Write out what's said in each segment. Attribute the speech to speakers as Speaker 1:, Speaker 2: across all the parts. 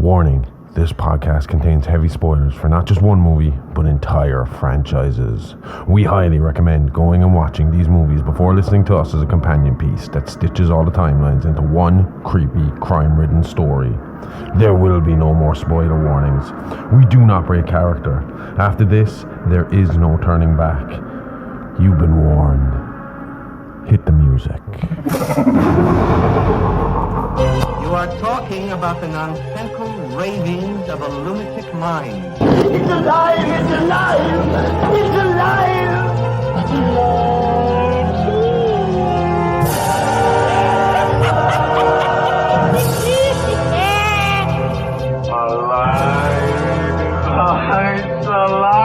Speaker 1: Warning, this podcast contains heavy spoilers for not just one movie, but entire franchises. We highly recommend going and watching these movies before listening to us as a companion piece that stitches all the timelines into one creepy, crime-ridden story. There will be no more spoiler warnings. We do not break character. After this, there is no turning back. You've been warned. Hit the music.
Speaker 2: You are talking about the nonsensical ravings of a lunatic mind.
Speaker 3: It's alive! It's alive! It's alive! It's
Speaker 2: alive! It's alive! It's alive!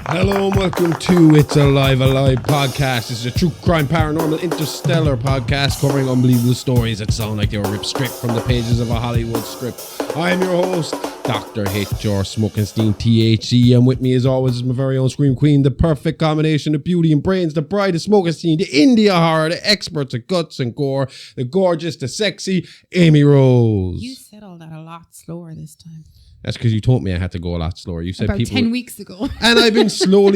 Speaker 4: Hello and welcome to It's Alive podcast. This is a true crime, paranormal, interstellar podcast covering unbelievable stories that sound like they were ripped straight from the pages of a Hollywood script. I am your host, Dr. H.R. Smokenstein, THC, and with me as always is my very own Scream Queen, the perfect combination of beauty and brains, the bride of Smokenstein, the India horror, the experts of guts and gore, the gorgeous, the sexy, Aimee Rose.
Speaker 5: You said all that a lot slower this time.
Speaker 4: That's because you told me I had to go a lot slower. You said
Speaker 5: about
Speaker 4: people
Speaker 5: 10 weeks ago.
Speaker 4: And I've been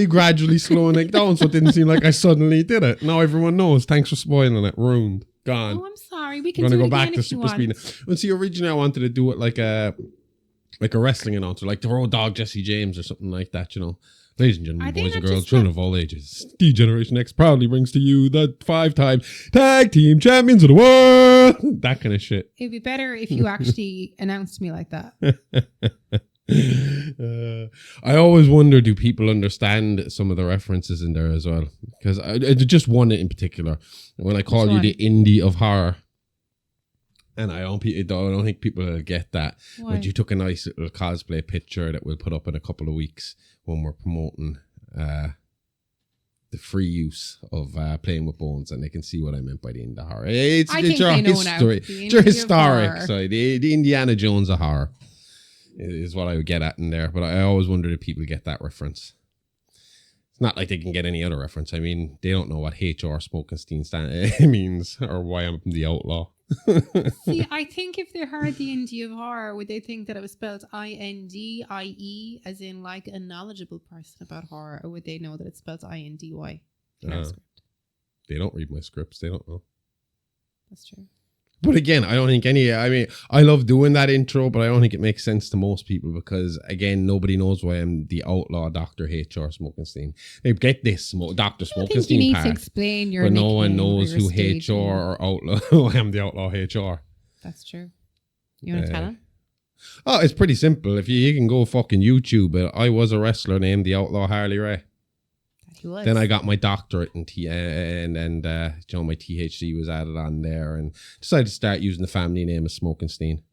Speaker 4: gradually slowing it down, so it didn't seem like I suddenly did it. Now everyone knows. Thanks for spoiling it. Ruined. Gone.
Speaker 5: Oh, I'm sorry. We can
Speaker 4: I'm
Speaker 5: do
Speaker 4: gonna
Speaker 5: it
Speaker 4: go
Speaker 5: again
Speaker 4: back to
Speaker 5: if you
Speaker 4: super
Speaker 5: want.
Speaker 4: speed. Well, see, originally I wanted to do it like a wrestling announcer, like the road dog Jesse James or something like that, you know. Ladies and gentlemen, boys and girls, children of all ages, D Generation X proudly brings to you the 5-time tag team champions of the world. That kind of shit.
Speaker 5: It'd be better if you actually announced me like that.
Speaker 4: I always wonder, do people understand some of the references in there as well? Because I just one in particular. When I call you the indie of horror, and I don't think people will get that.
Speaker 5: Why?
Speaker 4: But you took a nice little cosplay picture that we'll put up in a couple of weeks when we're promoting the free use of playing with bones, and they can see what I meant by the indie horror. It's your history. It's your historic side. The Indiana Jones of horror is what I would get at in there. But I always wondered if people get that reference. It's not like they can get any other reference. I mean, they don't know what H.R. Smokenstein means or why I'm the outlaw.
Speaker 5: See, I think if they heard the indie of horror, would they think that it was spelled I-N-D-I-E, as in like a knowledgeable person about horror, or would they know that it's spelled I-N-D-Y in our script?
Speaker 4: They don't read my scripts. They don't know.
Speaker 5: That's true.
Speaker 4: But again, I don't think I love doing that intro, but I don't think it makes sense to most people because, again, nobody knows why I'm the outlaw Dr. H.R. Smokenstein. They get this Dr. Smokenstein
Speaker 5: I think you need
Speaker 4: part,
Speaker 5: to explain your
Speaker 4: but no one
Speaker 5: nickname
Speaker 4: knows
Speaker 5: or your
Speaker 4: who
Speaker 5: stage
Speaker 4: H.R.
Speaker 5: name.
Speaker 4: or outlaw. I am the outlaw H.R.
Speaker 5: That's true. You want to tell him?
Speaker 4: Oh, it's pretty simple. If you can go fucking YouTube it. I was a wrestler named the outlaw Harley Ray.
Speaker 5: He was.
Speaker 4: Then I got my doctorate in my THC was added on there, and decided to start using the family name of Smokenstein,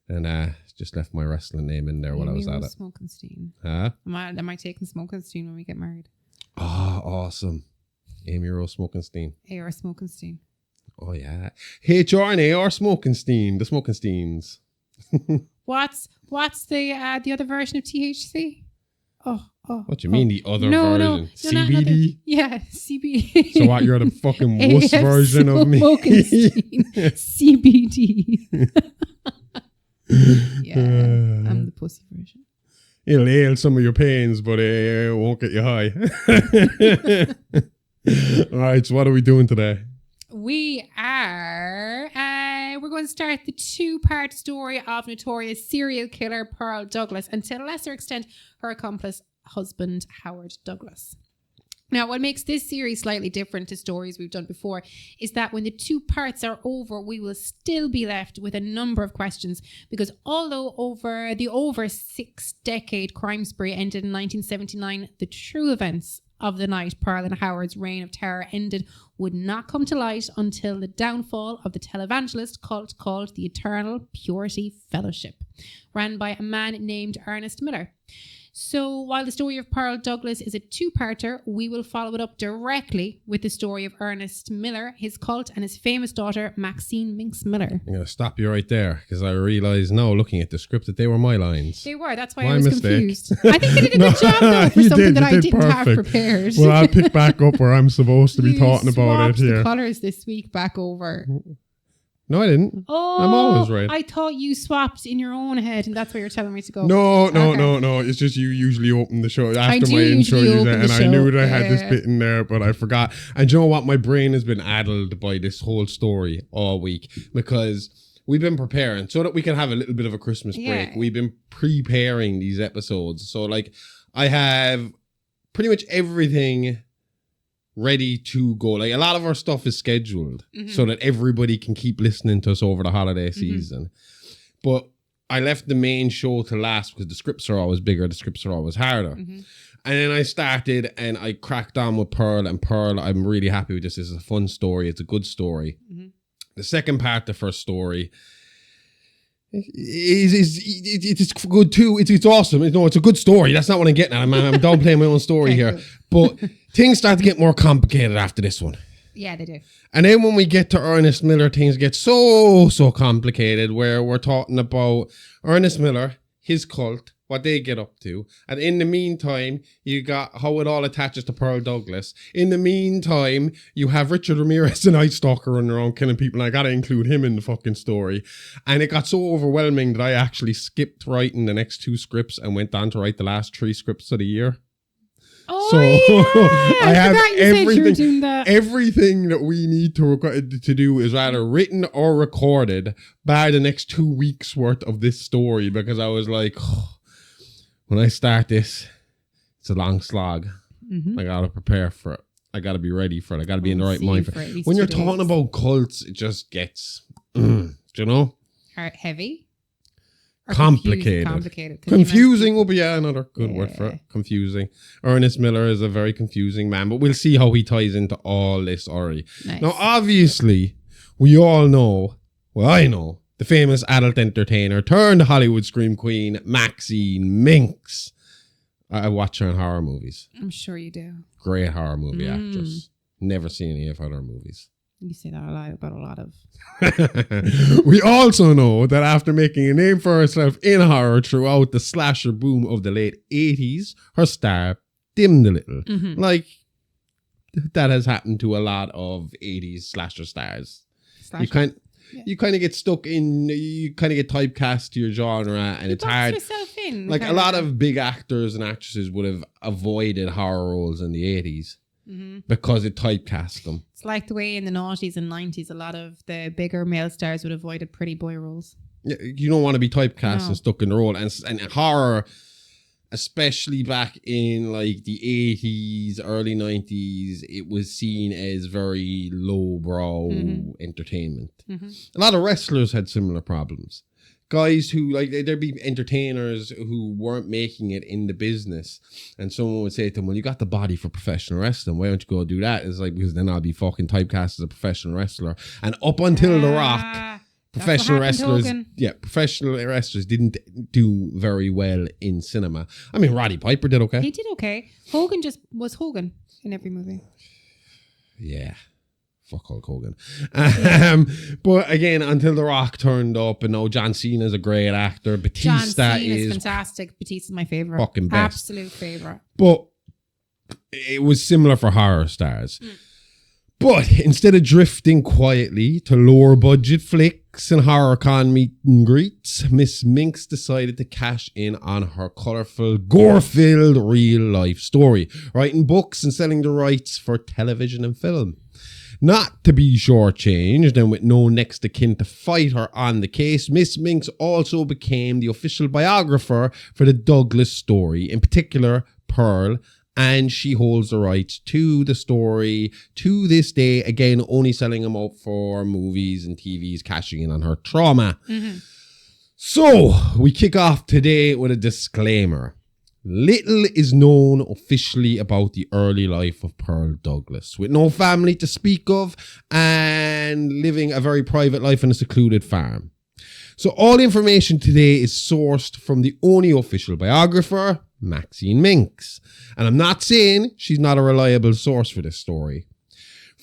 Speaker 4: and just left my wrestling name in there while I was at it.
Speaker 5: Smokenstein.
Speaker 4: Huh?
Speaker 5: Am I taking Smokenstein when we get married?
Speaker 4: Oh, awesome. Aimee Rose Smokenstein.
Speaker 5: A.R. Smokenstein.
Speaker 4: Oh yeah, HR and AR Smokenstein, the Smokensteins.
Speaker 5: What's the other version of THC? Oh.
Speaker 4: What do you mean the other version?
Speaker 5: No,
Speaker 4: CBD?
Speaker 5: Yeah, CBD.
Speaker 4: So what, you're the fucking wuss version of me?
Speaker 5: CBD. Yeah, I'm the pussy version.
Speaker 4: It'll heal some of your pains, but it won't get you high. All right, so what are we doing today?
Speaker 5: We are, we're going to start the 2-part story of notorious serial killer Pearl Douglas, and to a lesser extent, her accomplice husband, Howard Douglas. Now, what makes this series slightly different to stories we've done before is that when the 2 parts are over, we will still be left with a number of questions, because although over 6-decade crime spree ended in 1979, the true events of the night Pearl and Howard's reign of terror ended would not come to light until the downfall of the televangelist cult called the Eternal Purity Fellowship, ran by a man named Ernest Miller. So while the story of Pearl Douglas is a two-parter, we will follow it up directly with the story of Ernest Miller, his cult, and his famous daughter, MaXXXine Minx Miller.
Speaker 4: I'm going to stop you right there because I realise now, looking at the script, that they were my lines.
Speaker 5: They were. That's why
Speaker 4: My
Speaker 5: I was
Speaker 4: mistake.
Speaker 5: confused. I think they did a good job, though, for
Speaker 4: You
Speaker 5: something
Speaker 4: did,
Speaker 5: that
Speaker 4: you
Speaker 5: I
Speaker 4: did
Speaker 5: didn't have
Speaker 4: perfect.
Speaker 5: prepared.
Speaker 4: Well, I'll pick back up where I'm supposed to be talking about it
Speaker 5: You
Speaker 4: here.
Speaker 5: swapped the colours this week back over.
Speaker 4: No, I didn't.
Speaker 5: Oh,
Speaker 4: I'm always right.
Speaker 5: I thought you swapped in your own head, and that's why you're telling me to go.
Speaker 4: No.
Speaker 5: Okay.
Speaker 4: It's just you usually open the show after
Speaker 5: do
Speaker 4: my intro,
Speaker 5: usually open
Speaker 4: and
Speaker 5: the
Speaker 4: I knew
Speaker 5: show,
Speaker 4: that I had this
Speaker 5: yeah.
Speaker 4: bit in there, but I forgot. And you know what? My brain has been addled by this whole story all week because we've been preparing so that we can have a little bit of a Christmas break.
Speaker 5: Yeah.
Speaker 4: We've been preparing these episodes. So, like, I have pretty much everything ready to go. Like, a lot of our stuff is scheduled so that everybody can keep listening to us over the holiday season. But I left the main show to last because the scripts are always bigger, the scripts are always harder. And then I started and I cracked on with Pearl, and Pearl, I'm really happy with this. It's a fun story. It's a good story. The second part, the first story, it's good too. It's awesome. It's a good story. That's not what I'm getting at. I'm downplaying my own story here. But things start to get more complicated after this one.
Speaker 5: Yeah, they do.
Speaker 4: And then when we get to Ernest Miller, things get so complicated, where we're talking about Ernest Miller, his cult, what they get up to. And in the meantime, you got how it all attaches to Pearl Douglas. In the meantime, you have Richard Ramirez, the Night Stalker, running around killing people. And I got to include him in the fucking story. And it got so overwhelming that I actually skipped writing the next 2 scripts and went on to write the last 3 scripts of the year.
Speaker 5: Oh,
Speaker 4: So
Speaker 5: yeah.
Speaker 4: I have
Speaker 5: forgot you said you were
Speaker 4: everything.
Speaker 5: doing that.
Speaker 4: Everything that we need to do is either written or recorded by the next 2 weeks worth of this story, because I was like, when I start this, it's a long slog. I gotta prepare for it. I gotta be ready for it. I gotta be in the right mind for it. When you're talking about cults, it just gets, do you know?
Speaker 5: Heavy? Or
Speaker 4: Complicated.
Speaker 5: Complicated.
Speaker 4: Confusing will be another good word for it. Confusing. Ernest Miller is a very confusing man, but we'll see how he ties into all this already.
Speaker 5: Nice.
Speaker 4: Now, obviously, we all know, well, I know, the famous adult entertainer turned Hollywood scream queen, MaXXXine Minx. I watch her in horror movies.
Speaker 5: I'm sure you do.
Speaker 4: Great horror movie actress. Never seen any of her other movies.
Speaker 5: You say that a lot about a lot of.
Speaker 4: We also know that after making a name for herself in horror throughout the slasher boom of the late 80s, her star dimmed a little. Like, that has happened to a lot of 80s slasher stars. You kind of get stuck in, you kind of get typecast to your genre, and it's hard.
Speaker 5: Yourself in,
Speaker 4: like, a lot of big actors and actresses would have avoided horror roles in the 80s. Because it typecast them.
Speaker 5: It's like the way in the 90s and 90s, a lot of the bigger male stars would have avoided pretty boy roles.
Speaker 4: You don't want to be typecast and stuck in the role. And horror, especially back in like the 80s, early 90s, it was seen as very lowbrow entertainment. A lot of wrestlers had similar problems. Guys who, like, there'd be entertainers who weren't making it in the business, and someone would say to them, well, you got the body for professional wrestling, why don't you go do that? It's like, because then I'll be fucking typecast as a professional wrestler. And up until The Rock, professional wrestlers didn't do very well in cinema. I mean, Roddy Piper did okay.
Speaker 5: He did okay. Hogan just was Hogan in every movie.
Speaker 4: Yeah. Fuck Hulk Hogan. But again, until The Rock turned up, and now John Cena's a great actor. Batista
Speaker 5: John Cena
Speaker 4: is
Speaker 5: fantastic. Batista's my favorite.
Speaker 4: fucking best.
Speaker 5: Absolute favorite.
Speaker 4: But it was similar for horror stars. But instead of drifting quietly to lower budget flicks and horror-con meet and greets, Miss Minx decided to cash in on her colourful, gore-filled real-life story, writing books and selling the rights for television and film. Not to be shortchanged, and with no next of kin to fight her on the case, Miss Minx also became the official biographer for the Douglas story, in particular Pearl, and she holds the rights to the story to this day, again, only selling them out for movies and TVs, cashing in on her trauma. So, we kick off today with a disclaimer. Little is known officially about the early life of Pearl Douglas, with no family to speak of and living a very private life on a secluded farm. So all information today is sourced from the only official biographer, MaXXXine Minx. And I'm not saying she's not a reliable source for this story.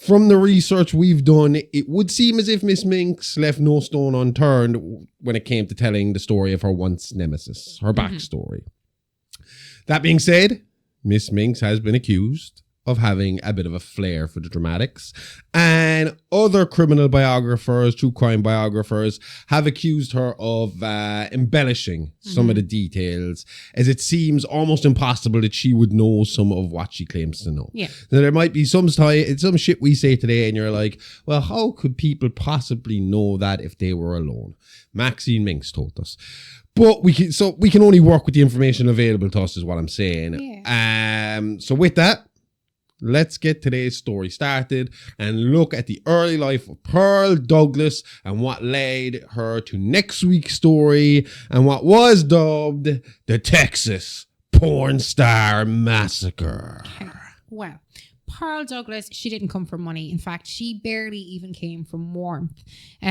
Speaker 4: From the research we've done, it would seem as if Miss Minx left no stone unturned when it came to telling the story of her once nemesis, her backstory. That being said, Miss Minx has been accused of having a bit of a flair for the dramatics, and other criminal biographers, true crime biographers, have accused her of embellishing some of the details, as it seems almost impossible that she would know some of what she claims to know.
Speaker 5: Yeah.
Speaker 4: Now, there might be some shit we say today, and you're like, well, how could people possibly know that if they were alone? MaXXXine Minx told us. But we can only work with the information available to us, is what I'm saying.
Speaker 5: Yeah.
Speaker 4: So with that, let's get today's story started and look at the early life of Pearl Douglas and what led her to next week's story and what was dubbed the Texas Porn Star Massacre.
Speaker 5: Okay. Well, Pearl Douglas, she didn't come from money. In fact, she barely even came from warmth.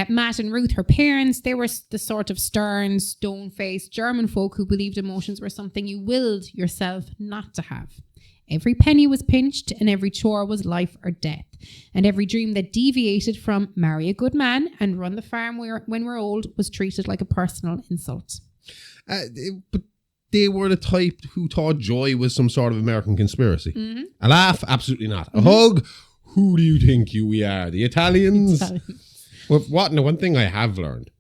Speaker 5: Matt and Ruth, her parents, they were the sort of stern, stone-faced German folk who believed emotions were something you willed yourself not to have. Every penny was pinched and every chore was life or death. And every dream that deviated from marry a good man and run the farm when we're old was treated like a personal insult.
Speaker 4: But they were the type who thought joy was some sort of American conspiracy. A laugh? Absolutely not. A hug? Who do you think we are? The Italians? Well, one thing I have learned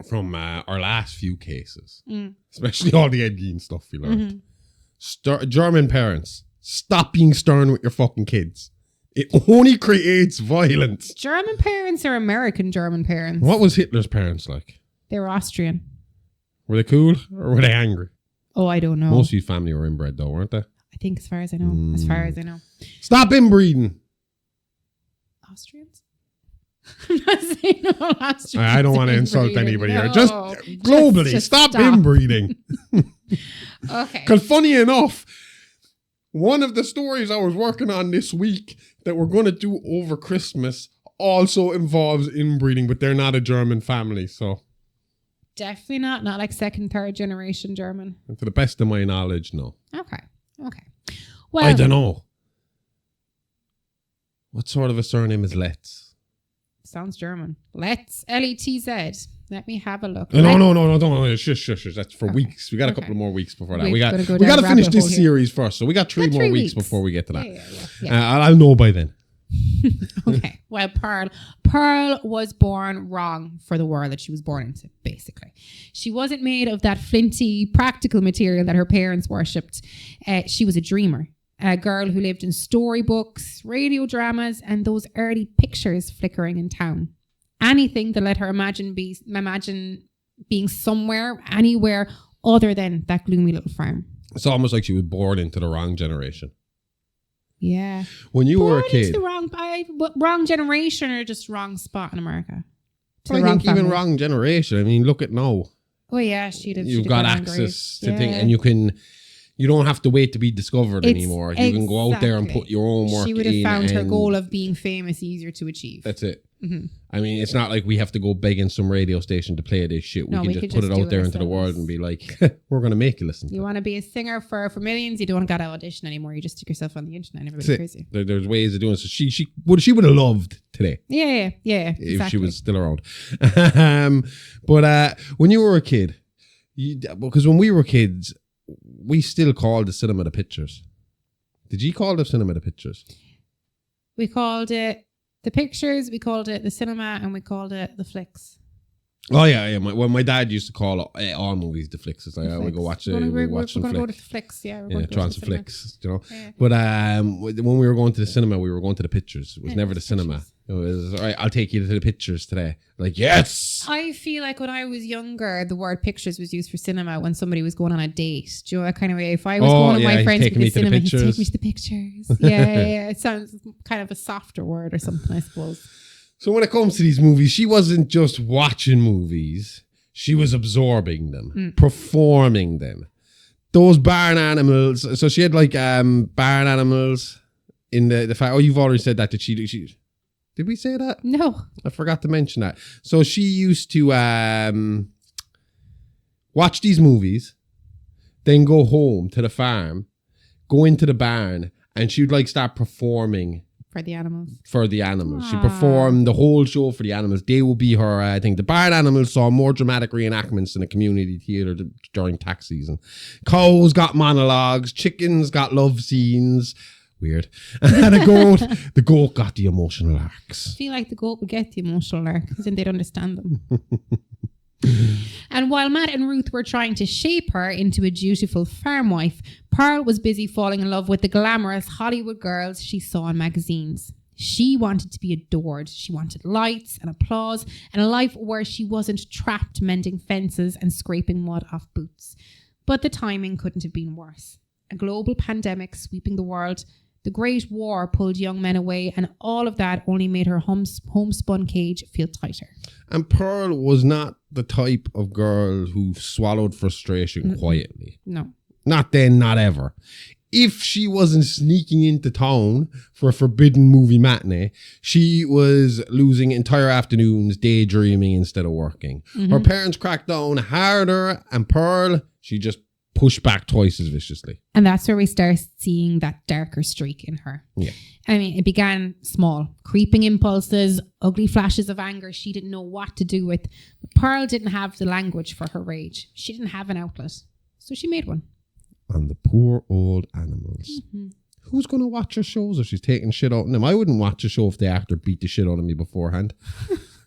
Speaker 4: from our last few cases, especially all the Ed Gein stuff we learned, German parents, stop being stern with your fucking kids. It only creates violence.
Speaker 5: German parents are American German parents.
Speaker 4: What was Hitler's parents like?
Speaker 5: They were Austrian.
Speaker 4: Were they cool or were they angry?
Speaker 5: Oh, I don't know.
Speaker 4: Most of his family were inbred though, weren't they?
Speaker 5: I think as far as I know. As far as I know.
Speaker 4: Stop inbreeding.
Speaker 5: Austrians? I'm not saying all Austrians.
Speaker 4: I don't want to insult
Speaker 5: inbreeding.
Speaker 4: anybody
Speaker 5: No.
Speaker 4: here. Just globally,
Speaker 5: Just
Speaker 4: stop inbreeding.
Speaker 5: Okay.
Speaker 4: Because funny enough, one of the stories I was working on this week that we're going to do over Christmas also involves inbreeding, but they're not a German family, so.
Speaker 5: Definitely not like second, third generation German.
Speaker 4: To the best of my knowledge, no.
Speaker 5: Okay. Well,
Speaker 4: I don't know. What sort of a surname is Letz?
Speaker 5: Sounds German. Let's Letz. Let me have a look.
Speaker 4: No. Shush. That's for weeks. We got a couple more weeks before that. We got to finish this series first. So we got three more weeks before we get to that.
Speaker 5: Yeah.
Speaker 4: I'll know by then.
Speaker 5: Okay. Well, Pearl was born wrong for the world that she was born into, basically. She wasn't made of that flinty, practical material that her parents worshipped. She was a dreamer. A girl who lived in storybooks, radio dramas, and those early pictures flickering in town. Anything that let her imagine being somewhere, anywhere other than that gloomy little farm.
Speaker 4: It's almost like she was born into the wrong generation.
Speaker 5: Yeah.
Speaker 4: When you were a
Speaker 5: Born
Speaker 4: kid.
Speaker 5: into the wrong generation or just wrong spot in America?
Speaker 4: I think even wrong generation. I mean, look at now.
Speaker 5: Oh yeah, she'd have.
Speaker 4: You've got access to things, and you don't have to wait to be discovered anymore. You can go out there and put your own work in.
Speaker 5: She would have found her goal of being famous easier to achieve.
Speaker 4: That's it. I mean, it's not like we have to go begging some radio station to play this shit. We can just put it out there into the world and be like, we're going to make you listen.
Speaker 5: You want to be a singer for millions? You don't got to audition anymore. You just stick yourself on the internet and everybody's crazy.
Speaker 4: There's ways of doing it. So she would have loved today.
Speaker 5: Yeah.
Speaker 4: If she was still around. But when you were a kid, because when we were kids, we still called the cinema the pictures. Did you call the cinema the pictures?
Speaker 5: We called it the pictures, we called it the cinema, and we called it the flicks.
Speaker 4: Oh yeah. My dad used to call all movies the flicks. It's like we go watch it.
Speaker 5: We're
Speaker 4: watch some
Speaker 5: going to go to
Speaker 4: flicks.
Speaker 5: the flicks. Yeah,
Speaker 4: Try on some flicks. You know.
Speaker 5: Yeah.
Speaker 4: But when we were going to the cinema, we were going to the pictures. It was never the cinema. It was all right. I'll take you to the pictures today. Like yes.
Speaker 5: I feel like when I was younger, the word pictures was used for cinema when somebody was going on a date. Do you know that kind of way? If I was going with my friends to the cinema, he'd take me to the pictures. Yeah. It sounds kind of a softer word or something, I suppose.
Speaker 4: So when it comes to these movies, she wasn't just watching movies. She was absorbing them, performing them. Those barn animals. So she had like barn animals in the fact. Oh, you've already said that. Did she? Did we say that?
Speaker 5: No.
Speaker 4: I forgot to mention that. So she used to watch these movies. then go home to the farm, go into the barn, and she'd like start performing
Speaker 5: For the animals.
Speaker 4: She performed the whole show for the animals. They will be her, I think the barn animals saw more dramatic reenactments in the community theatre during tax season. Cows got monologues, chickens got love scenes. Weird. And the goat got the emotional arcs.
Speaker 5: I feel like the goat would get the emotional arc because then they'd understand them. And while Matt and Ruth were trying to shape her into a dutiful farm wife, Pearl was busy falling in love with the glamorous Hollywood girls she saw in magazines. She wanted to be adored. She wanted lights and applause and a life where she wasn't trapped mending fences and scraping mud off boots. But the timing couldn't have been worse. A global pandemic sweeping the world, the Great War pulled young men away, and all of that only made her homespun cage feel tighter.
Speaker 4: And Pearl was not the type of girl who swallowed frustration quietly.
Speaker 5: No.
Speaker 4: Not then, not ever. If she wasn't sneaking into town for a forbidden movie matinee, she was losing entire afternoons daydreaming instead of working. Her parents cracked down harder, and Pearl, she just pushed back twice as viciously.
Speaker 5: And that's where we start seeing that darker streak in her.
Speaker 4: Yeah.
Speaker 5: I mean, it began small, creeping impulses, ugly flashes of anger she didn't know what to do with. But Pearl didn't have the language for her rage. She didn't have an outlet. So she made one.
Speaker 4: On the poor old animals. Who's going to watch her shows if she's taking shit out on them? I wouldn't watch a show if the actor beat the shit out of me beforehand.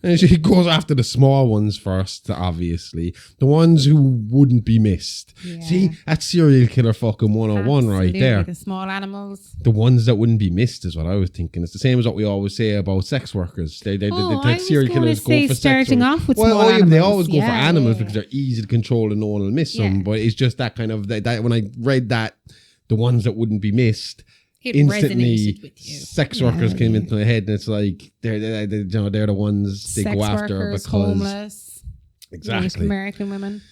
Speaker 4: And she goes after the small ones first, obviously. The ones who wouldn't be missed. Yeah. See, that's serial killer fucking 101 right there.
Speaker 5: The small animals.
Speaker 4: The ones that wouldn't be missed is what I was thinking. It's the same as what we always say about sex workers. They like serial killers go for
Speaker 5: starting
Speaker 4: sex
Speaker 5: off with small animals.
Speaker 4: They always go for animals because they're easy to control and no one will miss them. But it's just that kind of, that when I read that, the ones that wouldn't be missed,
Speaker 5: it
Speaker 4: instantly
Speaker 5: with you.
Speaker 4: Sex workers came into my head, and it's like they're the ones they go after because
Speaker 5: homeless,
Speaker 4: exactly
Speaker 5: Native American women.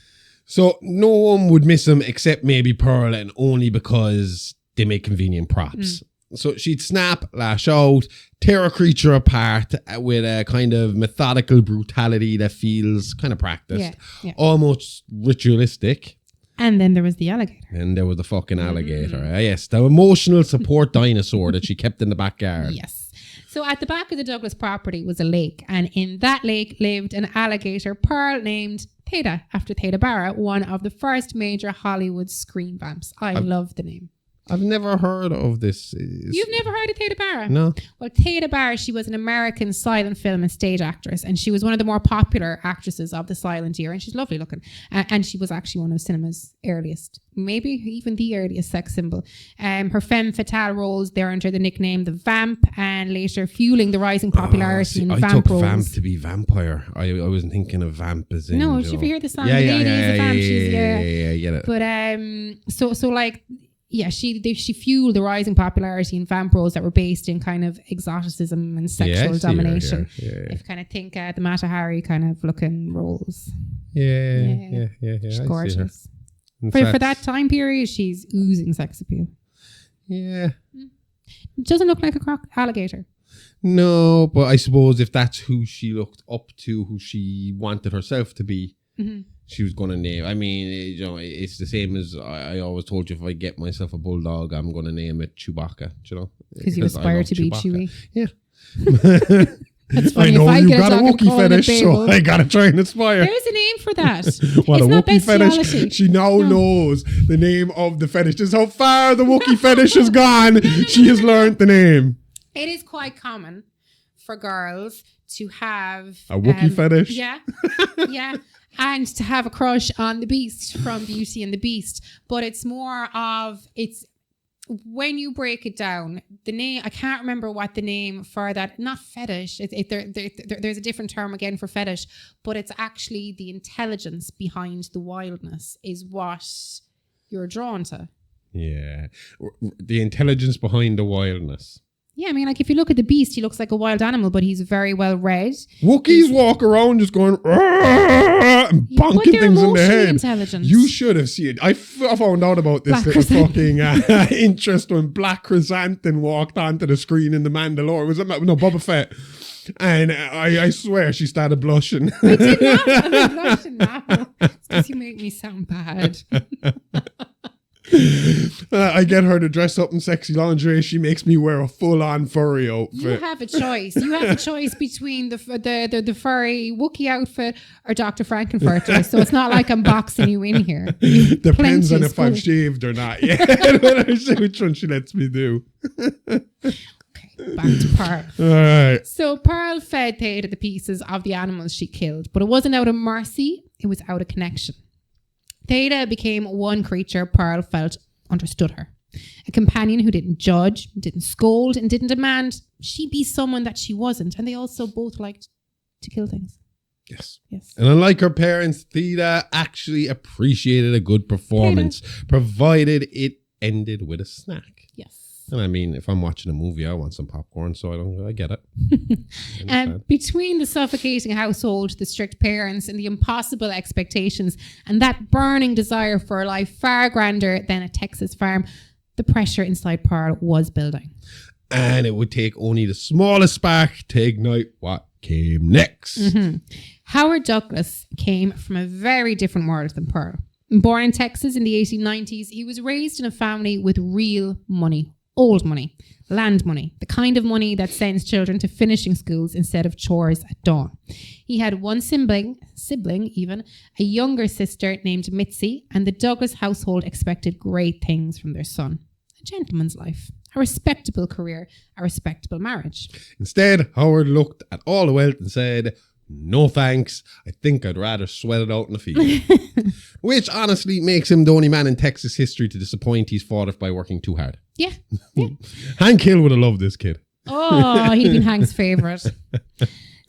Speaker 4: So no one would miss them except maybe Pearl, and only because they make convenient props. So she'd snap, lash out, tear a creature apart with a kind of methodical brutality that feels kind of practiced, almost ritualistic.
Speaker 5: And then there was the alligator.
Speaker 4: And there was the fucking alligator. Yes, the emotional support dinosaur that she kept in the backyard.
Speaker 5: Yes. So at the back of the Douglas property was a lake. And in that lake lived an alligator Pearl named Theda, after Theda Bara, one of the first major Hollywood screen vamps. I love the name.
Speaker 4: I've never heard of this.
Speaker 5: You've never heard of Theda Bara?
Speaker 4: No.
Speaker 5: Well, Theda Bara, she was an American silent film and stage actress, and she was one of the more popular actresses of the silent era, and she's lovely looking. And she was actually one of cinema's earliest, maybe even the earliest sex symbol. Her femme fatale roles there under the nickname The Vamp, and later fueling the rising popularity in vamp roles. I took
Speaker 4: vamp to be vampire. I wasn't thinking of vamp as in...
Speaker 5: No, did you ever hear the song? The lady is a vamp.
Speaker 4: Yeah, I get it.
Speaker 5: But so like... Yeah, she fueled the rising popularity in vamp roles that were based in kind of exoticism and sexual domination. If you kind of think the Mata Hari kind of looking roles.
Speaker 4: Yeah.
Speaker 5: She's gorgeous. For that time period, she's oozing sex appeal.
Speaker 4: Yeah.
Speaker 5: It doesn't look like a alligator.
Speaker 4: No, but I suppose if that's who she looked up to, who she wanted herself to be, she was going to name. I mean, it's the same as I always told you, if I get myself a bulldog, I'm going to name it Chewbacca,
Speaker 5: Because you aspire to be Chewie.
Speaker 4: Yeah.
Speaker 5: That's funny.
Speaker 4: I know you've got a Wookiee fetish, so I got to try and aspire.
Speaker 5: There's a name for that.
Speaker 4: What,
Speaker 5: it's
Speaker 4: a
Speaker 5: not
Speaker 4: Wookiee fetish? She now knows the name of the fetish. Just how far the Wookiee fetish has gone. She has learned the name.
Speaker 5: It is quite common for girls to have...
Speaker 4: a Wookiee fetish?
Speaker 5: Yeah. Yeah. And to have a crush on the Beast from Beauty and the Beast. But it's more of, it's when you break it down, the name, I can't remember what the name for that, not fetish, there's a different term again for fetish, but it's actually the intelligence behind the wildness is what you're drawn to.
Speaker 4: Yeah. The intelligence behind the wildness.
Speaker 5: Yeah, I mean, like if you look at the Beast, he looks like a wild animal, but he's very well read.
Speaker 4: Wookiees walk around just going and bonking things in the head.
Speaker 5: Intelligent.
Speaker 4: You should have seen it. I found out about this little fucking interest when Black Chrysanthemum walked onto the screen in The Mandalorian. Was it Boba Fett? And I swear she started blushing.
Speaker 5: I did not. I'm blushing now. It's because you make me sound bad.
Speaker 4: I get her to dress up in sexy lingerie. She makes me wear a full-on furry outfit.
Speaker 5: You have a choice. You have a choice between the furry Wookiee outfit or Dr. Frankenfurter. So it's not like I'm boxing you in here.
Speaker 4: Depends on if I've shaved or not. Yeah, which one she lets me do.
Speaker 5: Okay, back to Pearl.
Speaker 4: All right.
Speaker 5: So Pearl fed Theda the pieces of the animals she killed, but it wasn't out of mercy. It was out of connection. Theda became one creature Pearl felt understood her. A companion who didn't judge, didn't scold, and didn't demand she be someone that she wasn't. And they also both liked to kill things.
Speaker 4: Yes.
Speaker 5: Yes.
Speaker 4: And unlike her parents, Theda actually appreciated a good performance, provided it ended with a snack.
Speaker 5: Yes.
Speaker 4: And I mean, if I'm watching a movie, I want some popcorn, so I get it.
Speaker 5: Between the suffocating household, the strict parents, and the impossible expectations, and that burning desire for a life far grander than a Texas farm, the pressure inside Pearl was building.
Speaker 4: And it would take only the smallest spark to ignite what came next.
Speaker 5: Mm-hmm. Howard Douglas came from a very different world than Pearl. Born in Texas in the 1890s, he was raised in a family with real money. Old money, land money, the kind of money that sends children to finishing schools instead of chores at dawn. He had one sibling even, a younger sister named Mitzi, and the Douglas household expected great things from their son. A gentleman's life, a respectable career, a respectable marriage.
Speaker 4: Instead, Howard looked at all the wealth and said, "No thanks, I think I'd rather sweat it out in the field." Which honestly makes him the only man in Texas history to disappoint his father by working too hard.
Speaker 5: Yeah.
Speaker 4: Hank Hill would have loved this kid.
Speaker 5: Oh, he'd been Hank's favourite.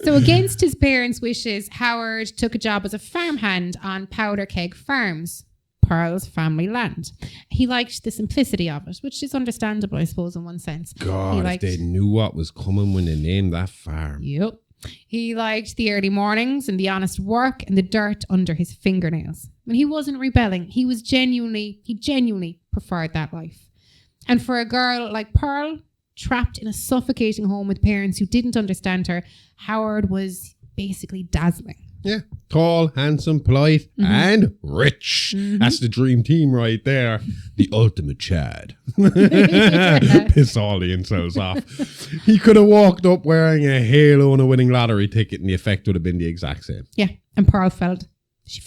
Speaker 5: So against his parents' wishes, Howard took a job as a farmhand on Powder Keg Farms, Pearl's family land. He liked the simplicity of it, which is understandable, I suppose, in one sense.
Speaker 4: God, if they knew what was coming when they named that farm.
Speaker 5: Yep. He liked the early mornings and the honest work and the dirt under his fingernails. When he wasn't rebelling, he genuinely preferred that life. And for a girl like Pearl, trapped in a suffocating home with parents who didn't understand her, Howard was basically dazzling.
Speaker 4: Yeah. Tall, handsome, polite, and rich. That's the dream team right there. The ultimate Chad. Piss all the incels off. He could have walked up wearing a halo and a winning lottery ticket and the effect would have been the exact same.
Speaker 5: Yeah. And Pearl fell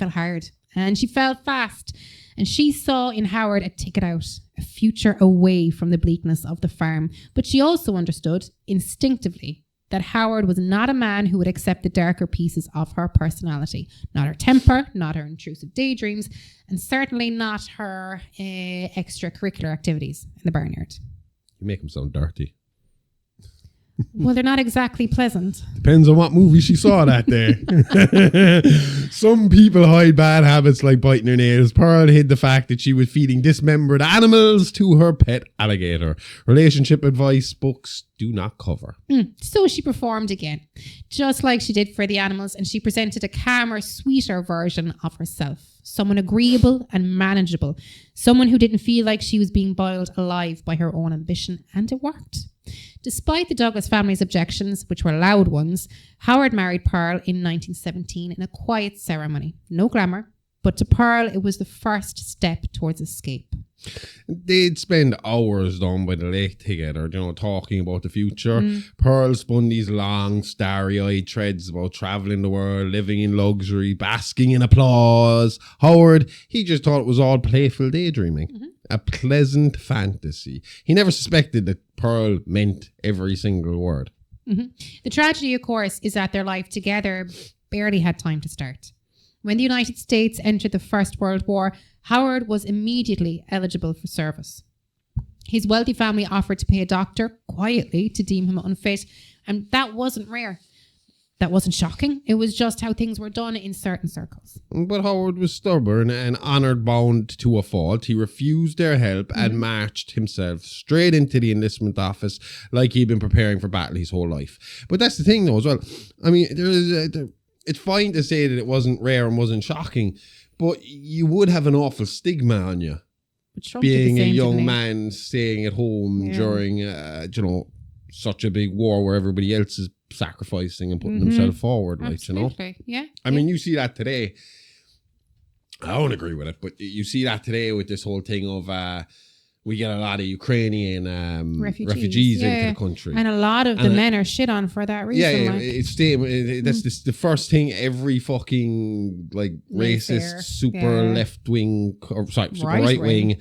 Speaker 5: hard. And she fell fast. And she saw in Howard a ticket out, a future away from the bleakness of the farm. But she also understood instinctively that Howard was not a man who would accept the darker pieces of her personality. Not her temper, not her intrusive daydreams, and certainly not her extracurricular activities in the barnyard.
Speaker 4: You make him sound dirty.
Speaker 5: Well, they're not exactly pleasant.
Speaker 4: Depends on what movie she saw that day. Some people hide bad habits like biting their nails. Pearl hid the fact that she was feeding dismembered animals to her pet alligator. Relationship advice books do not cover.
Speaker 5: So she performed again, just like she did for the animals, and she presented a calmer, sweeter version of herself. Someone agreeable and manageable. Someone who didn't feel like she was being boiled alive by her own ambition, and it worked. Despite the Douglas family's objections, which were loud ones, Howard married Pearl in 1917 in a quiet ceremony. No glamour, but to Pearl, it was the first step towards escape.
Speaker 4: They'd spend hours down by the lake together, talking about the future. Pearl spun these long, starry-eyed threads about traveling the world, living in luxury, basking in applause. Howard, he just thought it was all playful daydreaming. A pleasant fantasy. He never suspected that Pearl meant every single word.
Speaker 5: The tragedy, of course, is that their life together barely had time to start. When the United States entered the First World War, Howard was immediately eligible for service. His wealthy family offered to pay a doctor quietly to deem him unfit, and that wasn't rare. That wasn't shocking. It was just how things were done in certain circles.
Speaker 4: But Howard was stubborn and honoured bound to a fault. He refused their help and marched himself straight into the enlistment office like he'd been preparing for battle his whole life. But that's the thing though as well. I mean, it's fine to say that it wasn't rare and wasn't shocking, but you would have an awful stigma on you. Being a young man staying at home during, such a big war where everybody else is sacrificing and putting themselves forward,
Speaker 5: Absolutely.
Speaker 4: Yeah. I mean, you see that today. I don't agree with it, but you see that today with this whole thing of we get a lot of Ukrainian refugees into the country,
Speaker 5: and a lot of the men are shit on for that reason.
Speaker 4: That's the first thing every fucking like racist, super left wing, super right wing.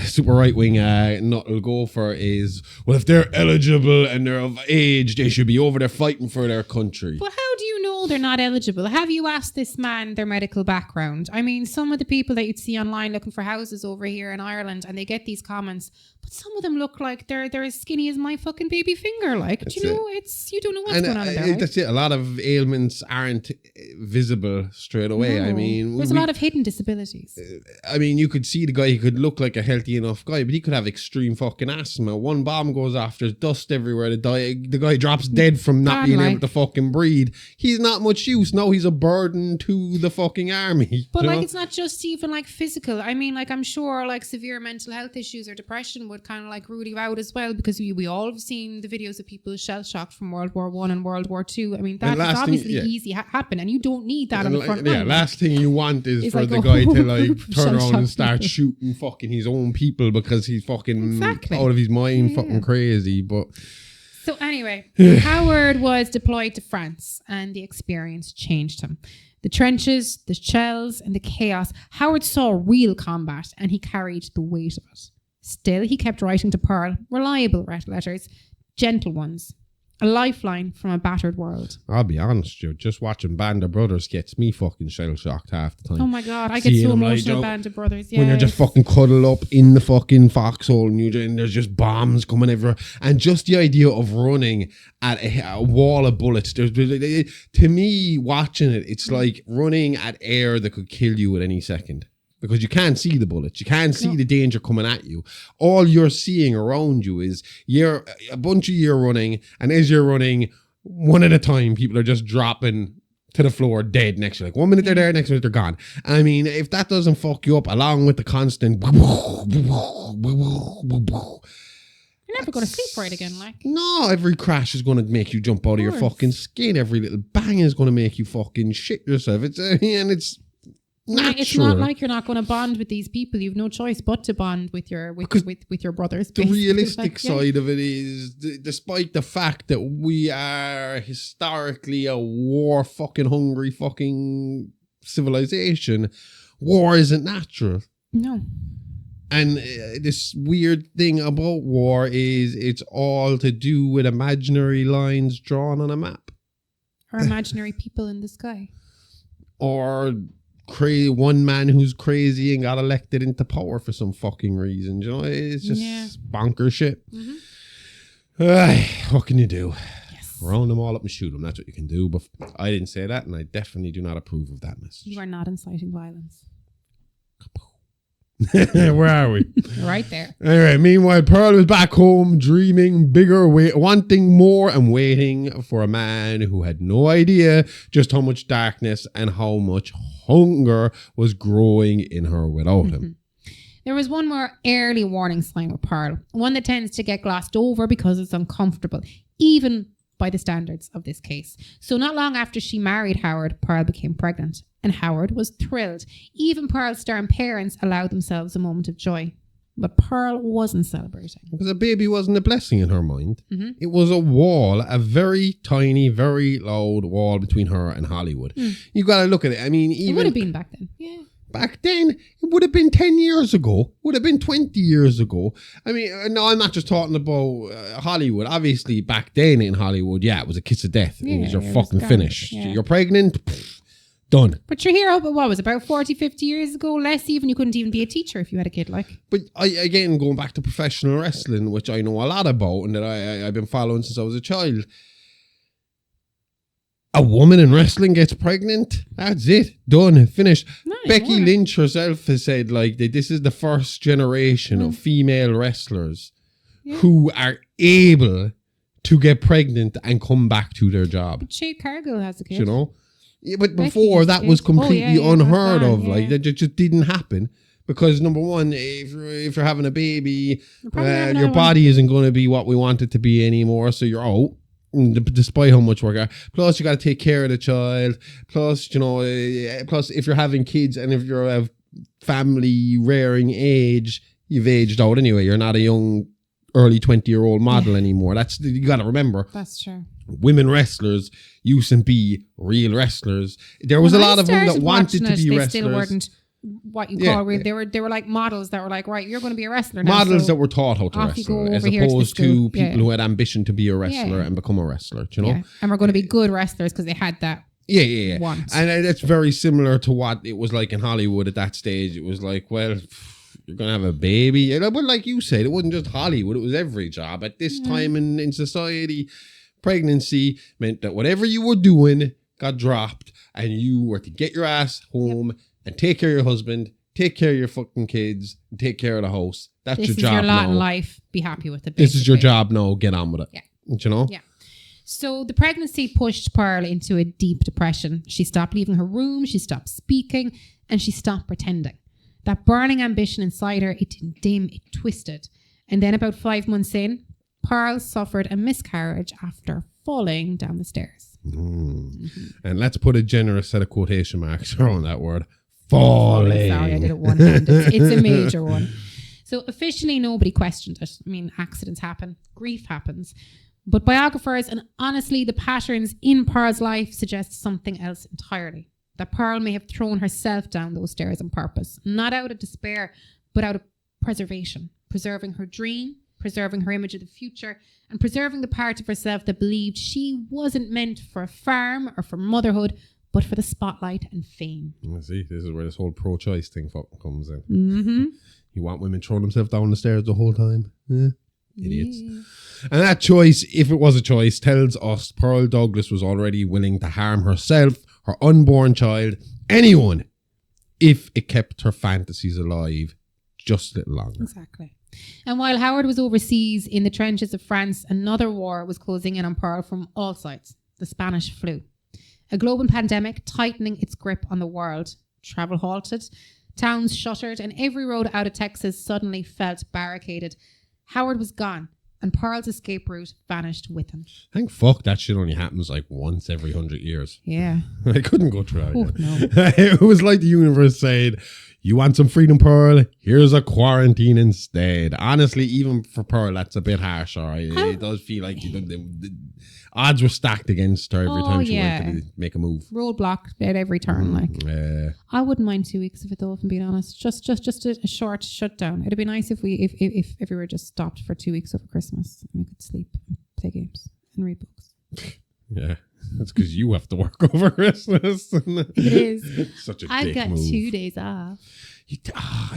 Speaker 4: Super right wing nut will go for is, well, if they're eligible and they're of age, they should be over there fighting for their country.
Speaker 5: But how do you know they're not eligible? Have you asked this man their medical background? I mean, some of the people that you'd see online looking for houses over here in Ireland, and they get these comments, but some of them look like they're as skinny as my fucking baby finger. Like, do you know, you don't know what's going on in there.
Speaker 4: That's it. A lot of ailments aren't visible straight away.
Speaker 5: No.
Speaker 4: I mean,
Speaker 5: there's a lot of hidden disabilities.
Speaker 4: I mean, you could see the guy, he could look like a healthy enough guy, but he could have extreme fucking asthma. One bomb goes off, there's dust everywhere. The guy drops dead from not being able to fucking breathe. He's not much use. No, he's a burden to the fucking army.
Speaker 5: But like, it's not just even like physical. I mean, like, I'm sure like severe mental health issues or depression would kind of like rule you out as well, because we all have seen the videos of people shell shocked from World War I and World War II. I mean, that's obviously easy happen, and you don't need that on the front line. Yeah,
Speaker 4: last thing you want is for the guy to like turn around and start shooting fucking his own people because he's fucking out of his mind, fucking crazy. But
Speaker 5: so anyway, Howard was deployed to France, and the experience changed him. The trenches, the shells, and the chaos. Howard saw real combat, and he carried the weight of it. Still, he kept writing to Pearl reliable letters, gentle ones. A lifeline from a battered world.
Speaker 4: I'll be honest, you just watching Band of Brothers gets me fucking shell-shocked half the time.
Speaker 5: Oh my God, I get so emotional, Band of Brothers.
Speaker 4: When you're just fucking cuddled up in the fucking foxhole and there's just bombs coming everywhere. And just the idea of running at a wall of bullets. To me, watching it, it's like running at air that could kill you at any second. Because you can't see the bullets. You can't see the danger coming at you. All you're seeing around you is a bunch of you running, and as you're running, one at a time, people are just dropping to the floor dead next to you. Like 1 minute they're there, next minute they're gone. I mean, if that doesn't fuck you up, along with the constant... You're
Speaker 5: never going to sleep right again, like.
Speaker 4: No, every crash is going to make you jump out of your fucking skin. Every little bang is going to make you fucking shit yourself. It's natural.
Speaker 5: It's not like you're not going to bond with these people. You've no choice but to bond with your brothers.
Speaker 4: The realistic side of it is, despite the fact that we are historically a war fucking hungry fucking civilization, war isn't natural.
Speaker 5: No.
Speaker 4: And this weird thing about war is it's all to do with imaginary lines drawn on a map.
Speaker 5: Or imaginary people in the sky.
Speaker 4: Or one man who's crazy and got elected into power for some fucking reason. You know, it's just bonkers shit. What can you do? Yes. Round them all up and shoot them. That's what you can do. But I didn't say that, and I definitely do not approve of that message.
Speaker 5: You are not inciting violence.
Speaker 4: Where are we?
Speaker 5: Right there.
Speaker 4: Anyway, meanwhile, Pearl was back home, dreaming bigger, wanting more, and waiting for a man who had no idea just how much darkness and how much hunger was growing in her without him.
Speaker 5: There was one more early warning sign with Pearl, one that tends to get glossed over because it's uncomfortable, even by the standards of this case. So not long after she married Howard, Pearl became pregnant. And Howard was thrilled. Even Pearl's stern parents allowed themselves a moment of joy. But Pearl wasn't celebrating.
Speaker 4: Because a baby wasn't a blessing in her mind. It was a wall, a very tiny, very loud wall between her and Hollywood. You got to look at it. I mean, even...
Speaker 5: It would have been back then. Yeah.
Speaker 4: Back then, it would have been 10 years ago. Would have been 20 years ago. I mean, no, I'm not just talking about Hollywood. Obviously, back then in Hollywood, it was a kiss of death.
Speaker 5: Yeah,
Speaker 4: it was your fucking finished. Yeah. You're pregnant, done.
Speaker 5: But you're here, what was it, about 40, 50 years ago? Less even. You couldn't even be a teacher if you had a kid, like.
Speaker 4: But again, going back to professional wrestling, which I know a lot about and that I've been following since I was a child. A woman in wrestling gets pregnant. That's it. Done. Finished. Becky Lynch herself has said like that this is the first generation of female wrestlers who are able to get pregnant and come back to their job.
Speaker 5: But Jade Cargill has a kid.
Speaker 4: You know? Yeah, but before that was completely unheard of. Like that just didn't happen. Because number one, if you're having a baby, your body isn't going to be what we want it to be anymore. So you're out. despite how much work. Plus, you got to take care of the child. Plus, plus if you're having kids and if you're of family rearing age, you've aged out anyway. You're not a young, early 20-year-old model anymore. You got to remember.
Speaker 5: That's true.
Speaker 4: Women wrestlers used to be real wrestlers. There was a lot of them that wanted to be wrestlers.
Speaker 5: They still weren't what you call real. They were like models that were like, right, you're going to be a wrestler now.
Speaker 4: Models that were taught how to wrestle, as opposed to people who had ambition to be a wrestler and become a wrestler. Do you know?
Speaker 5: Yeah. And we're going to be good wrestlers because they had that.
Speaker 4: Yeah.
Speaker 5: Want.
Speaker 4: And that's very similar to what it was like in Hollywood at that stage. It was like, well, you're going to have a baby. But like you said, it wasn't just Hollywood. It was every job. At this time in society, pregnancy meant that whatever you were doing got dropped and you were to get your ass home and take care of your husband, take care of your fucking kids, and take care of the house. That's your job now. This is your lot in life.
Speaker 5: Be happy with it.
Speaker 4: This is your job now. Get on with it.
Speaker 5: Yeah.
Speaker 4: You know?
Speaker 5: Yeah. So the pregnancy pushed Pearl into a deep depression. She stopped leaving her room. She stopped speaking and she stopped pretending. That burning ambition inside her, it didn't dim, it twisted. And then about 5 months in, Pearl suffered a miscarriage after falling down the stairs.
Speaker 4: And let's put a generous set of quotation marks around that word. Falling.
Speaker 5: Sorry, I did it one-handed. It's a major one. So officially nobody questioned it. I mean, accidents happen. Grief happens. But biographers and honestly the patterns in Pearl's life suggest something else entirely. That Pearl may have thrown herself down those stairs on purpose. Not out of despair, but out of preservation. Preserving her dream, preserving her image of the future, and preserving the part of herself that believed she wasn't meant for a farm or for motherhood, but for the spotlight and fame.
Speaker 4: See, this is where this whole pro-choice thing fucking comes in.
Speaker 5: Mm-hmm.
Speaker 4: You want women throwing themselves down the stairs the whole time? Idiots. Yeah. And that choice, if it was a choice, tells us Pearl Douglas was already willing to harm herself, her unborn child, anyone, if it kept her fantasies alive just a little longer.
Speaker 5: Exactly. And while Howard was overseas in the trenches of France, another war was closing in on Pearl from all sides, the Spanish flu. A global pandemic tightening its grip on the world. Travel halted, towns shuttered, and every road out of Texas suddenly felt barricaded. Howard was gone, and Pearl's escape route vanished with him.
Speaker 4: Thank fuck that shit only happens like once every 100 years.
Speaker 5: Yeah.
Speaker 4: I couldn't go through it.
Speaker 5: Oh, no.
Speaker 4: It was like the universe said, you want some freedom, Pearl? Here's a quarantine instead. Honestly, even for Pearl, that's a bit harsh, all right? It does feel like the odds were stacked against her every time she went to make a move.
Speaker 5: Roadblock at every turn, I wouldn't mind 2 weeks of it though, if I'm being honest. Just a short shutdown. It'd be nice if we were just stopped for 2 weeks over Christmas and we could sleep and play games and read books.
Speaker 4: Yeah. That's because you have to work over Christmas.
Speaker 5: It is.
Speaker 4: Such a dick
Speaker 5: I've got
Speaker 4: move.
Speaker 5: 2 days off.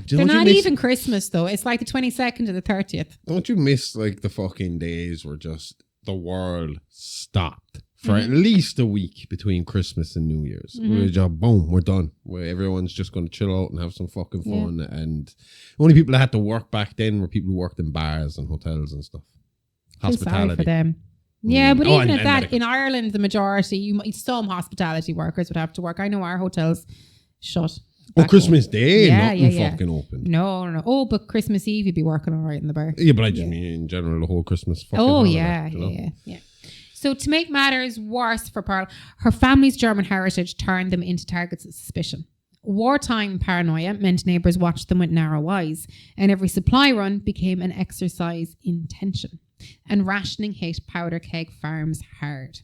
Speaker 4: They're
Speaker 5: not even Christmas though. It's like the 22nd to the 30th.
Speaker 4: Don't you miss like the fucking days where just the world stopped for at least a week between Christmas and New Year's? We're just, boom, we're done. Where everyone's just going to chill out and have some fucking fun. Yeah. And the only people that had to work back then were people who worked in bars and hotels and stuff. Hospitality.
Speaker 5: Sorry for them. Yeah, but even at that, in Ireland, the majority, some hospitality workers would have to work. I know our hotels shut.
Speaker 4: Christmas Day, nothing fucking open.
Speaker 5: No. Oh, but Christmas Eve, you'd be working all right in the bar.
Speaker 4: Yeah, but I just mean in general, the whole Christmas fucking holiday,
Speaker 5: yeah. So to make matters worse for Pearl, her family's German heritage turned them into targets of suspicion. Wartime paranoia meant neighbours watched them with narrow eyes, and every supply run became an exercise in tension. And rationing hit powder keg farms hard.